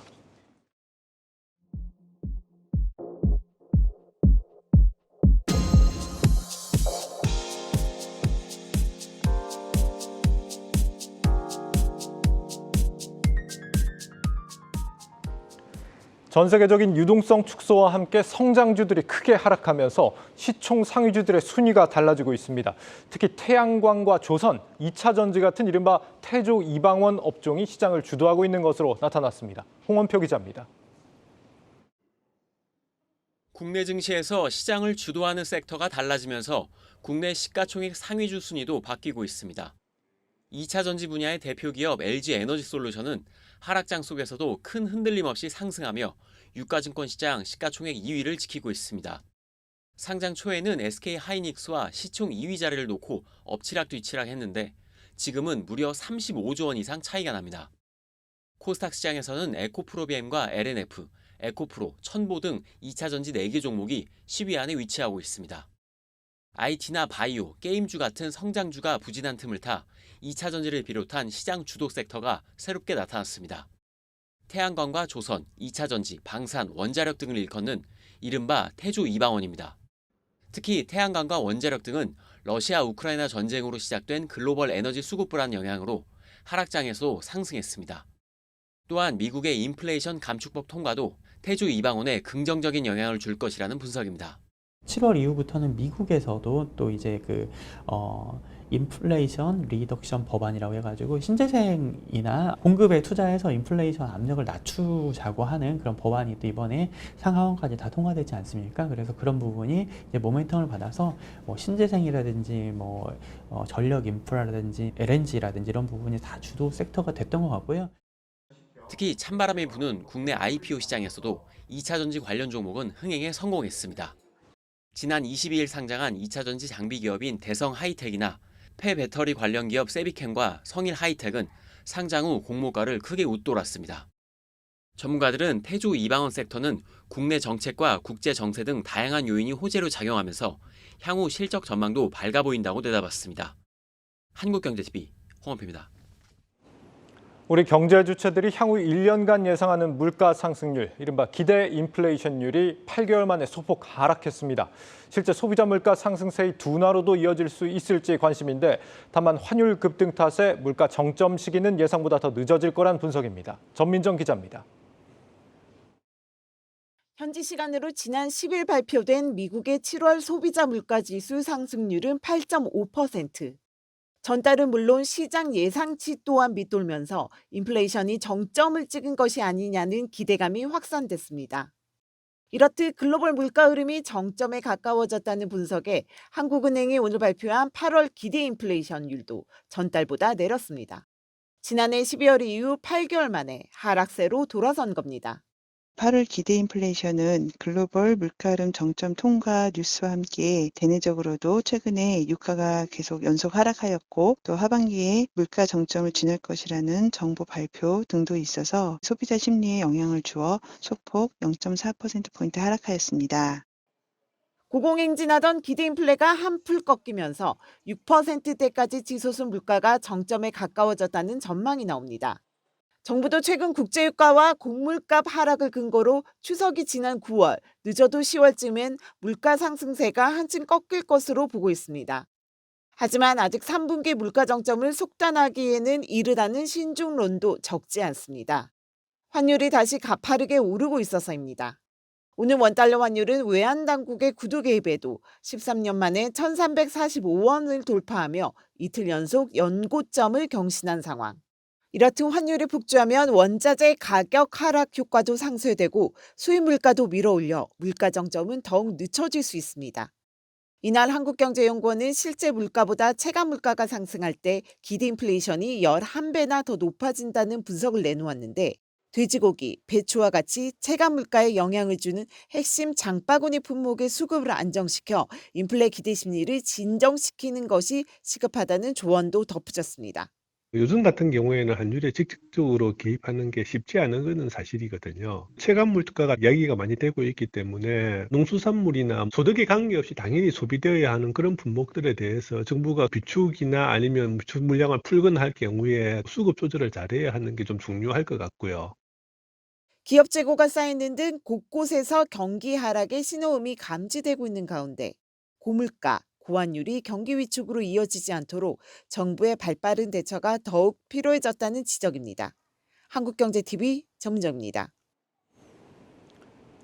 전 세계적인 유동성 축소와 함께 성장주들이 크게 하락하면서 시총 상위주들의 순위가 달라지고 있습니다. 특히 태양광과 조선, 2차 전지 같은 이른바 태조 이방원 업종이 시장을 주도하고 있는 것으로 나타났습니다. 홍원표 기자입니다. 국내 증시에서 시장을 주도하는 섹터가 달라지면서 국내 시가총액 상위주 순위도 바뀌고 있습니다. 2차 전지 분야의 대표 기업 LG에너지솔루션은 하락장 속에서도 큰 흔들림 없이 상승하며 유가증권 시장 시가총액 2위를 지키고 있습니다. 상장 초에는 SK하이닉스와 시총 2위 자리를 놓고 엎치락뒤치락 했는데 지금은 무려 35조 원 이상 차이가 납니다. 코스닥 시장에서는 에코프로비엠과 LNF, 에코프로, 천보 등 2차 전지 4개 종목이 10위 안에 위치하고 있습니다. IT나 바이오, 게임주 같은 성장주가 부진한 틈을 타 2차 전지를 비롯한 시장 주도 섹터가 새롭게 나타났습니다. 태양광과 조선, 2차 전지, 방산, 원자력 등을 일컫는 이른바 태조 이방원입니다. 특히 태양광과 원자력 등은 러시아 우크라이나 전쟁으로 시작된 글로벌 에너지 수급 불안 영향으로 하락장에서 상승했습니다. 또한 미국의 인플레이션 감축법 통과도 태조 이방원에 긍정적인 영향을 줄 것이라는 분석입니다. 7월 이후부터는 미국에서도 또 이제 인플레이션 리덕션 법안이라고 해가지고 신재생이나 공급에 투자해서 인플레이션 압력을 낮추자고 하는 그런 법안이 또 이번에 상하원까지 다 통과되지 않습니까? 그래서 그런 부분이 이제 모멘텀을 받아서 뭐 신재생이라든지 전력 인프라라든지 LNG라든지 이런 부분이 다 주도 섹터가 됐던 것 같고요. 특히 찬바람이 부는 국내 IPO 시장에서도 2차 전지 관련 종목은 흥행에 성공했습니다. 지난 22일 상장한 2차 전지 장비 기업인 대성 하이텍이나 폐배터리 관련 기업 세비캠과 성일 하이텍은 상장 후 공모가를 크게 웃돌았습니다. 전문가들은 태조 이방원 섹터는 국내 정책과 국제 정세 등 다양한 요인이 호재로 작용하면서 향후 실적 전망도 밝아 보인다고 내다봤습니다. 한국경제TV 홍원표입니다. 우리 경제 주체들이 향후 1년간 예상하는 물가 상승률, 이른바 기대 인플레이션율이 8개월 만에 소폭 하락했습니다. 실제 소비자 물가 상승세의 둔화로도 이어질 수 있을지 관심인데, 다만 환율 급등 탓에 물가 정점 시기는 예상보다 더 늦어질 거란 분석입니다. 전민정 기자입니다. 현지 시간으로 지난 10일 발표된 미국의 7월 소비자 물가 지수 상승률은 8.5%. 전달은 물론 시장 예상치 또한 밑돌면서 인플레이션이 정점을 찍은 것이 아니냐는 기대감이 확산됐습니다. 이렇듯 글로벌 물가 흐름이 정점에 가까워졌다는 분석에 한국은행이 오늘 발표한 8월 기대 인플레이션율도 전달보다 내렸습니다. 지난해 12월 이후 8개월 만에 하락세로 돌아선 겁니다. 8월 기대 인플레이션은 글로벌 물가 흐름 정점 통과 뉴스와 함께 대내적으로도 최근에 유가가 계속 연속 하락하였고, 또 하반기에 물가 정점을 지날 것이라는 정보 발표 등도 있어서 소비자 심리에 영향을 주어 소폭 0.4%포인트 하락하였습니다. 고공행진하던 기대 인플레가 한풀 꺾이면서 6%대까지 치솟은 물가가 정점에 가까워졌다는 전망이 나옵니다. 정부도 최근 국제유가와 곡물값 하락을 근거로 추석이 지난 9월, 늦어도 10월쯤엔 물가 상승세가 한층 꺾일 것으로 보고 있습니다. 하지만 아직 3분기 물가 정점을 속단하기에는 이르다는 신중론도 적지 않습니다. 환율이 다시 가파르게 오르고 있어서입니다. 오늘 원달러 환율은 외환당국의 구두 개입에도 13년 만에 1,345원을 돌파하며 이틀 연속 연고점을 경신한 상황. 이렇듯 환율이 폭주하면 원자재 가격 하락 효과도 상쇄되고 수입 물가도 밀어올려 물가 정점은 더욱 늦춰질 수 있습니다. 이날 한국경제연구원은 실제 물가보다 체감 물가가 상승할 때 기대 인플레이션이 11배나 더 높아진다는 분석을 내놓았는데, 돼지고기, 배추와 같이 체감 물가에 영향을 주는 핵심 장바구니 품목의 수급을 안정시켜 인플레 기대 심리를 진정시키는 것이 시급하다는 조언도 덧붙였습니다. 요즘 같은 경우에는 환율에 직접적으로 개입하는 게 쉽지 않은 것은 사실이거든요. 체감 물가가 이야기가 많이 되고 있기 때문에 농수산물이나 소득에 관계없이 당연히 소비되어야 하는 그런 품목들에 대해서 정부가 비축이나 아니면 비축 물량을 풀거나 할 경우에 수급 조절을 잘해야 하는 게 좀 중요할 것 같고요. 기업 재고가 쌓이는 등 곳곳에서 경기 하락의 신호음이 감지되고 있는 가운데 고물가, 고환율이 경기 위축으로 이어지지 않도록 정부의 발빠른 대처가 더욱 필요해졌다는 지적입니다. 한국경제TV 전민정입니다.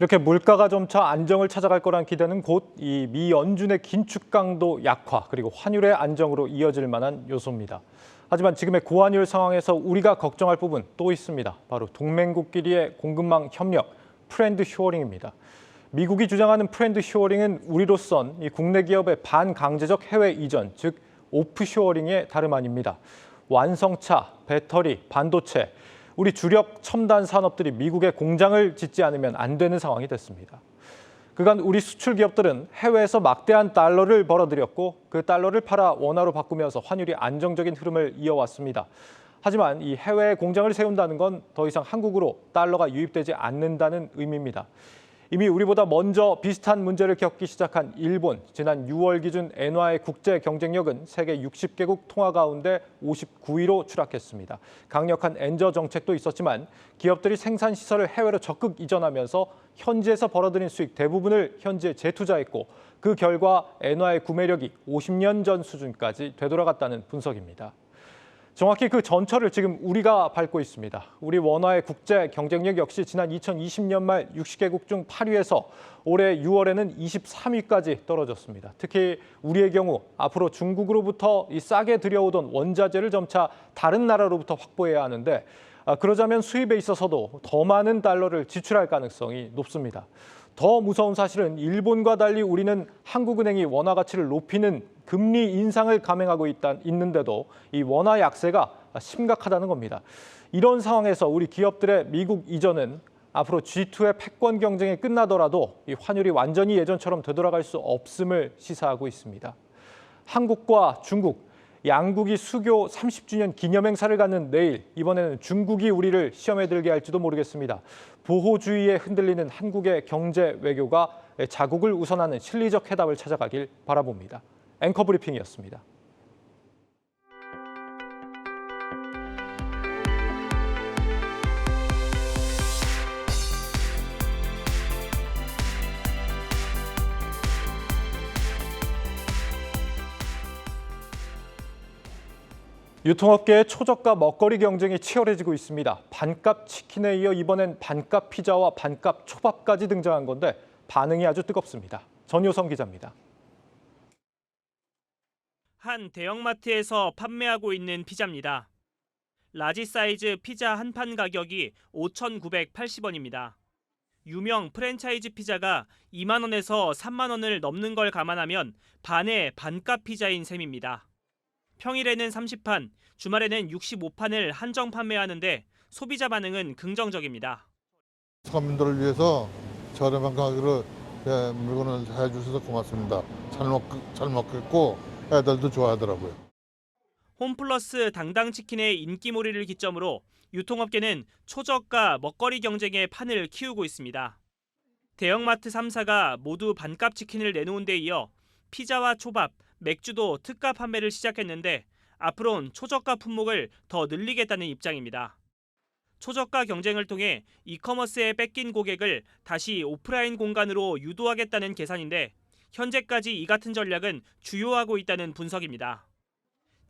이렇게 물가가 점차 안정을 찾아갈 거란 기대는 곧 이 미 연준의 긴축 강도 약화, 그리고 환율의 안정으로 이어질 만한 요소입니다. 하지만 지금의 고환율 상황에서 우리가 걱정할 부분 또 있습니다. 바로 동맹국끼리의 공급망 협력, 프렌드 쇼어링입니다. 미국이 주장하는 프렌드 쇼어링은 우리로선 이 국내 기업의 반강제적 해외 이전, 즉 오프쇼어링의 다름 아닙니다. 완성차, 배터리, 반도체, 우리 주력 첨단 산업들이 미국에 공장을 짓지 않으면 안 되는 상황이 됐습니다. 그간 우리 수출 기업들은 해외에서 막대한 달러를 벌어들였고, 그 달러를 팔아 원화로 바꾸면서 환율이 안정적인 흐름을 이어왔습니다. 하지만 이 해외에 공장을 세운다는 건 더 이상 한국으로 달러가 유입되지 않는다는 의미입니다. 이미 우리보다 먼저 비슷한 문제를 겪기 시작한 일본, 지난 6월 기준 엔화의 국제 경쟁력은 세계 60개국 통화 가운데 59위로 추락했습니다. 강력한 엔저 정책도 있었지만 기업들이 생산 시설을 해외로 적극 이전하면서 현지에서 벌어들인 수익 대부분을 현지에 재투자했고, 그 결과 엔화의 구매력이 50년 전 수준까지 되돌아갔다는 분석입니다. 정확히 그 전철을 지금 우리가 밟고 있습니다. 우리 원화의 국제 경쟁력 역시 지난 2020년 말 60개국 중 8위에서 올해 6월에는 23위까지 떨어졌습니다. 특히 우리의 경우 앞으로 중국으로부터 이 싸게 들여오던 원자재를 점차 다른 나라로부터 확보해야 하는데, 그러자면 수입에 있어서도 더 많은 달러를 지출할 가능성이 높습니다. 더 무서운 사실은 일본과 달리 우리는 한국은행이 원화 가치를 높이는 금리 인상을 감행하고 있는데도 이 원화 약세가 심각하다는 겁니다. 이런 상황에서 우리 기업들의 미국 이전은 앞으로 G2의 패권 경쟁이 끝나더라도 이 환율이 완전히 예전처럼 되돌아갈 수 없음을 시사하고 있습니다. 한국과 중국, 양국이 수교 30주년 기념행사를 갖는 내일, 이번에는 중국이 우리를 시험에 들게 할지도 모르겠습니다. 보호주의에 흔들리는 한국의 경제 외교가 자국을 우선하는 실리적 해답을 찾아가길 바라봅니다. 앵커 브리핑이었습니다. 유통업계의 초저가 먹거리 경쟁이 치열해지고 있습니다. 반값 치킨에 이어 이번엔 반값 피자와 반값 초밥까지 등장한 건데 반응이 아주 뜨겁습니다. 전효성 기자입니다. 한 대형마트에서 판매하고 있는 피자입니다. 라지 사이즈 피자 한 판 가격이 5,980원입니다. 유명 프랜차이즈 피자가 2만 원에서 3만 원을 넘는 걸 감안하면 반의 반값 피자인 셈입니다. 평일에는 30판, 주말에는 65판을 한정 판매하는데 소비자 반응은 긍정적입니다. 서민들을 위해서 저렴한 가격으로 물건을 해주셔서 고맙습니다. 잘 먹겠고 애들도 좋아하더라고요. 홈플러스 당당치킨의 인기몰이를 기점으로 유통업계는 초저가 먹거리 경쟁의 판을 키우고 있습니다. 대형마트 3사가 모두 반값 치킨을 내놓은 데 이어 피자와 초밥, 맥주도 특가 판매를 시작했는데 앞으로는 초저가 품목을 더 늘리겠다는 입장입니다. 초저가 경쟁을 통해 이커머스에 뺏긴 고객을 다시 오프라인 공간으로 유도하겠다는 계산인데 현재까지 이 같은 전략은 주요하고 있다는 분석입니다.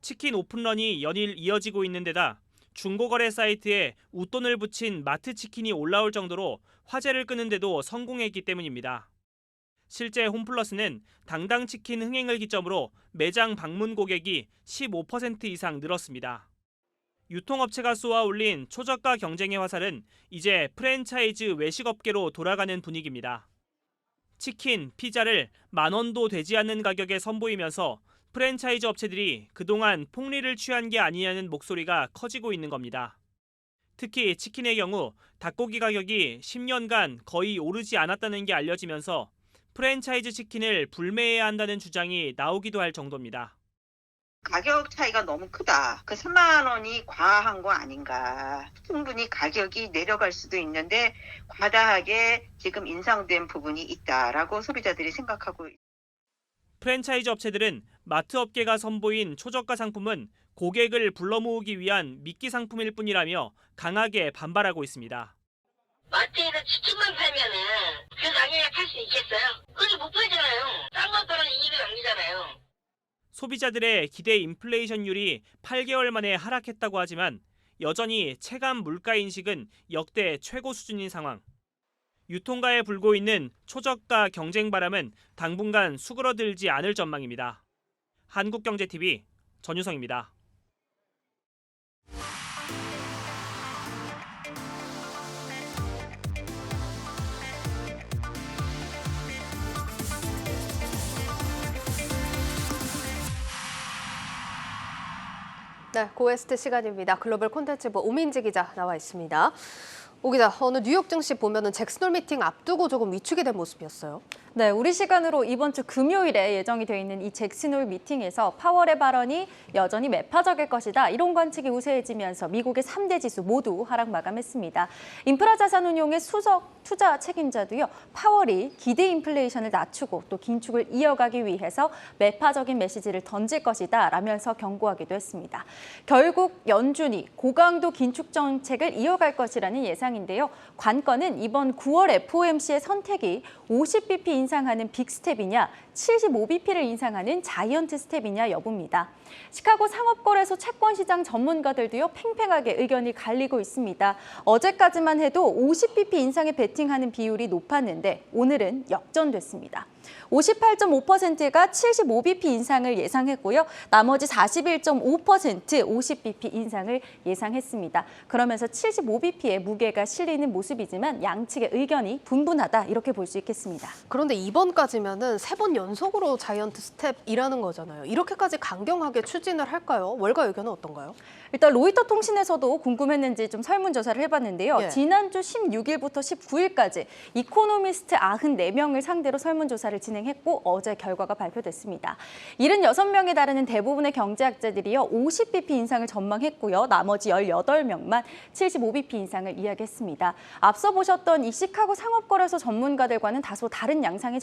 치킨 오픈런이 연일 이어지고 있는 데다 중고거래 사이트에 웃돈을 붙인 마트치킨이 올라올 정도로 화제를 끄는 데도 성공했기 때문입니다. 실제 홈플러스는 당당치킨 흥행을 기점으로 매장 방문 고객이 15% 이상 늘었습니다. 유통업체가 쏘아 올린 초저가 경쟁의 화살은 이제 프랜차이즈 외식업계로 돌아가는 분위기입니다. 치킨, 피자를 10,000원도 되지 않는 가격에 선보이면서 프랜차이즈 업체들이 그동안 폭리를 취한 게 아니냐는 목소리가 커지고 있는 겁니다. 특히 치킨의 경우 닭고기 가격이 10년간 거의 오르지 않았다는 게 알려지면서 프랜차이즈 치킨을 불매해야 한다는 주장이 나오기도 할 정도입니다. 가격 차이가 너무 크다. 그 3만 원이 과한 거 아닌가. 충분히 가격이 내려갈 수도 있는데 과다하게 지금 인상된 부분이 있다라고 소비자들이 생각하고 있습니다. 프랜차이즈 업체들은 마트 업계가 선보인 초저가 상품은 고객을 불러 모으기 위한 미끼 상품일 뿐이라며 강하게 반발하고 있습니다. 마트에서 치킨만 팔면은 그 가격에 팔 수 있겠어요? 그게 못 팔잖아요. 딴 거 팔아서 이익을 남기잖아요. 소비자들의 기대 인플레이션율이 8개월 만에 하락했다고 하지만 여전히 체감 물가 인식은 역대 최고 수준인 상황. 유통가에 불고 있는 초저가 경쟁 바람은 당분간 수그러들지 않을 전망입니다. 한국경제TV 전유성입니다. 네, 고에스트 시간입니다. 글로벌 콘텐츠부 오민지 기자 나와 있습니다. 오 기자, 오늘 뉴욕 증시 보면은 잭슨홀 미팅 앞두고 조금 위축이 된 모습이었어요. 네, 우리 시간으로 이번 주 금요일에 예정이 돼 있는 이 잭슨홀 미팅에서 파월의 발언이 여전히 매파적일 것이다. 이런 관측이 우세해지면서 미국의 3대 지수 모두 하락 마감했습니다. 인프라 자산 운용의 수석 투자 책임자도요. 파월이 기대 인플레이션을 낮추고 또 긴축을 이어가기 위해서 매파적인 메시지를 던질 것이다 라면서 경고하기도 했습니다. 결국 연준이 고강도 긴축 정책을 이어갈 것이라는 예상인데요. 관건은 이번 9월 FOMC의 선택이 50bp 인상하는 빅스텝이냐 75bp를 인상하는 자이언트 스텝이냐 여부입니다. 시카고 상업거래소 채권시장 전문가들도요 팽팽하게 의견이 갈리고 있습니다. 어제까지만 해도 50bp 인상에 베팅하는 비율이 높았는데 오늘은 역전됐습니다. 58.5%가 75bp 인상을 예상했고요. 나머지 41.5% 50bp 인상을 예상했습니다. 그러면서 75bp의 무게가 실리는 모습이지만 양측의 의견이 분분하다 이렇게 볼 수 있겠습니다. 그런데 이번까지면은 3번 연속으로 자이언트 스텝이라는 거잖아요. 이렇게까지 강경하게 추진을 할까요? 월가 의견은 어떤가요? 일단 로이터 통신에서도 궁금했는지 좀 설문조사를 해봤는데요. 예. 지난주 16일부터 19일까지 이코노미스트 94명을 상대로 설문조사를 진행했고 어제 결과가 발표됐습니다. 76명에 달하는 대부분의 경제학자들이요. 50bp 인상을 전망했고요. 나머지 18명만 75bp 인상을 이야기했습니다. 앞서 보셨던 이 시카고 상업거래소 전문가들과는 다소 다른 양상의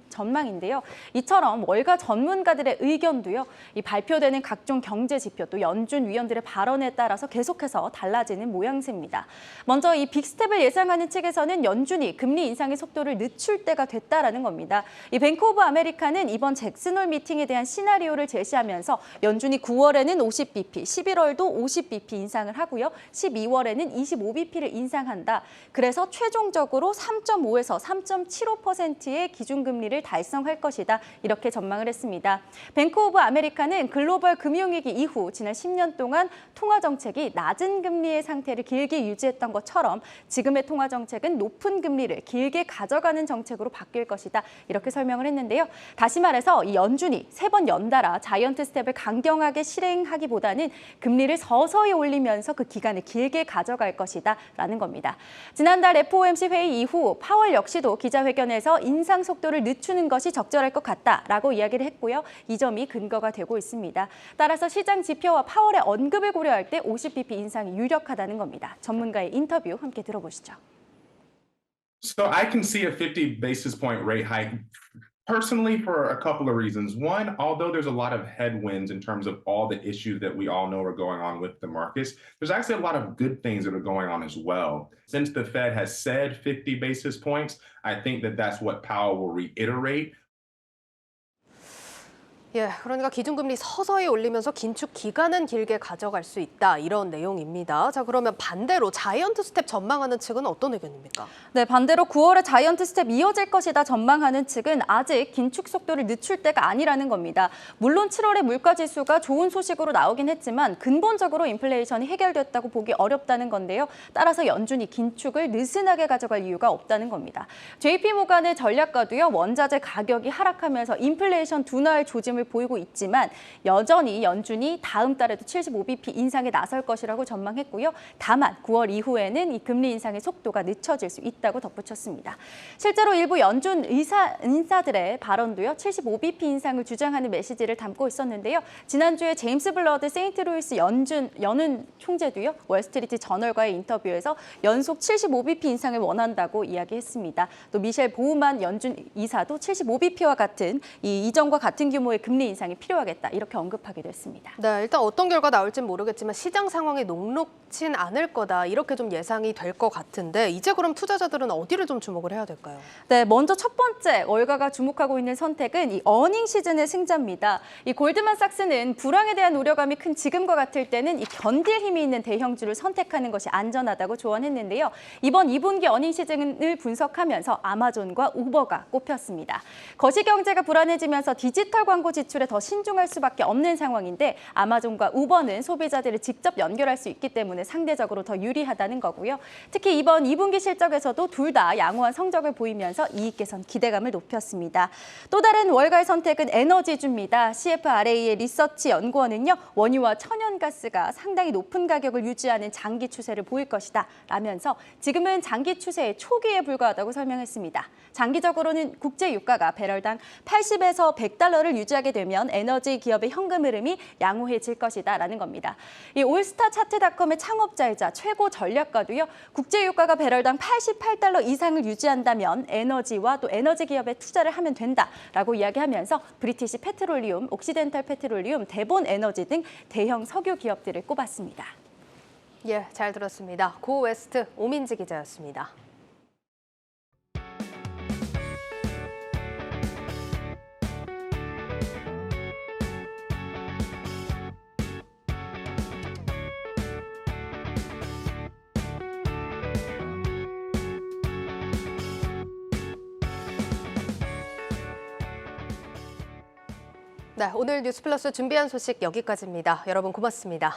전망인데요. 이처럼 월가 전문가들의 의견도요. 이 발표되는 각종 경제 지표 또 연준 위원들의 발언에 따라서 계속해서 달라지는 모양새입니다. 먼저 이 빅스텝을 예상하는 측에서는 연준이 금리 인상의 속도를 늦출 때가 됐다라는 겁니다. 이 뱅크 오브 아메리카는 이번 잭슨홀 미팅에 대한 시나리오를 제시하면서 연준이 9월에는 50bp, 11월도 50bp 인상을 하고요. 12월에는 25bp를 인상한다. 그래서 최종적으로 3.5에서 3.75%의 기준금리를 달성할 것이다. 이렇게 전망을 했습니다. 뱅크 오브 아메리카는 글로벌 금융위기 이후 지난 10년 동안 통화 정책이 낮은 금리의 상태를 길게 유지했던 것처럼 지금의 통화 정책은 높은 금리를 길게 가져가는 정책으로 바뀔 것이다. 이렇게 설명을 했는데요. 다시 말해서 이 연준이 3번 연달아 자이언트 스텝을 강경하게 실행하기보다는 금리를 서서히 올리면서 그 기간을 길게 가져갈 것이다. 라는 겁니다. 지난달 FOMC 회의 이후 파월 역시도 기자회견에서 인상 속도를 늦추는 것이 적절할 것 같다라고 이야기를 했고요. 이 점이 근거가 되고 있습니다. 따라서 시장 지표와 파월의 언급을 고려할 때 50bp 인상이 유력하다는 겁니다. 전문가의 인터뷰 함께 들어보시죠. So I can see a 50 basis point rate hike personally for a couple of reasons. One, although there's a lot of headwinds in terms of all the issues that we all know are going on with the markets, there's actually a lot of good things that are going on as well. Since the Fed has said 50 basis points, I think that that's what Powell will reiterate. 예, 그러니까 기준금리 서서히 올리면서 긴축 기간은 길게 가져갈 수 있다. 이런 내용입니다. 자, 그러면 반대로 자이언트 스텝 전망하는 측은 어떤 의견입니까? 네, 반대로 9월에 자이언트 스텝 이어질 것이다 전망하는 측은 아직 긴축 속도를 늦출 때가 아니라는 겁니다. 물론 7월에 물가지수가 좋은 소식으로 나오긴 했지만 근본적으로 인플레이션이 해결됐다고 보기 어렵다는 건데요. 따라서 연준이 긴축을 느슨하게 가져갈 이유가 없다는 겁니다. JP모간의 전략가도요. 원자재 가격이 하락하면서 인플레이션 둔화할 조짐을 보이고 있지만 여전히 연준이 다음 달에도 75bp 인상에 나설 것이라고 전망했고요. 다만 9월 이후에는 이 금리 인상의 속도가 늦춰질 수 있다고 덧붙였습니다. 실제로 일부 연준 인사들의 발언도요. 75bp 인상을 주장하는 메시지를 담고 있었는데요. 지난주에 제임스 블러드 세인트루이스 연은 총재도요. 월스트리트 저널과의 인터뷰에서 연속 75bp 인상을 원한다고 이야기했습니다. 또 미셸 보우만 연준 이사도 75bp와 같은 이전과 같은 규모의 금리 인상이 필요하겠다 이렇게 언급하기도 했습니다. 네, 일단 어떤 결과 나올지는 모르겠지만 시장 상황이 녹록진 않을 거다 이렇게 좀 예상이 될 것 같은데 이제 그럼 투자자들은 어디를 좀 주목을 해야 될까요? 네, 먼저 첫 번째 월가가 주목하고 있는 선택은 이 어닝 시즌의 승자입니다. 이 골드만삭스는 불황에 대한 우려감이 큰 지금과 같을 때는 이 견딜 힘이 있는 대형주를 선택하는 것이 안전하다고 조언했는데요. 이번 2분기 어닝 시즌을 분석하면서 아마존과 우버가 꼽혔습니다. 거시경제가 불안해지면서 디지털 광고 지출에 더 신중할 수밖에 없는 상황인데 아마존과 우버는 소비자들을 직접 연결할 수 있기 때문에 상대적으로 더 유리하다는 거고요. 특히 이번 2분기 실적에서도 둘 다 양호한 성적을 보이면서 이익 개선 기대감을 높였습니다. 또 다른 월가의 선택은 에너지주입니다. CFRA의 리서치 연구원은요. 원유와 천연가스가 상당히 높은 가격을 유지하는 장기 추세를 보일 것이다 라면서 지금은 장기 추세의 초기에 불과하다고 설명했습니다. 장기적으로는 국제 유가가 배럴당 80에서 100달러를 유지하게 되면 에너지 기업의 현금 흐름이 양호해질 것이다라는 겁니다. 이 올스타차트닷컴의 창업자이자 최고 전략가도요. 국제 유가가 배럴당 88달러 이상을 유지한다면 에너지와 또 에너지 기업에 투자를 하면 된다라고 이야기하면서 브리티시 페트롤리움, 옥시덴탈 페트롤리움, 대본 에너지 등 대형 석유 기업들을 꼽았습니다. 예, 잘 들었습니다. 고 웨스트 오민지 기자였습니다. 네, 오늘 뉴스플러스 준비한 소식 여기까지입니다. 여러분 고맙습니다.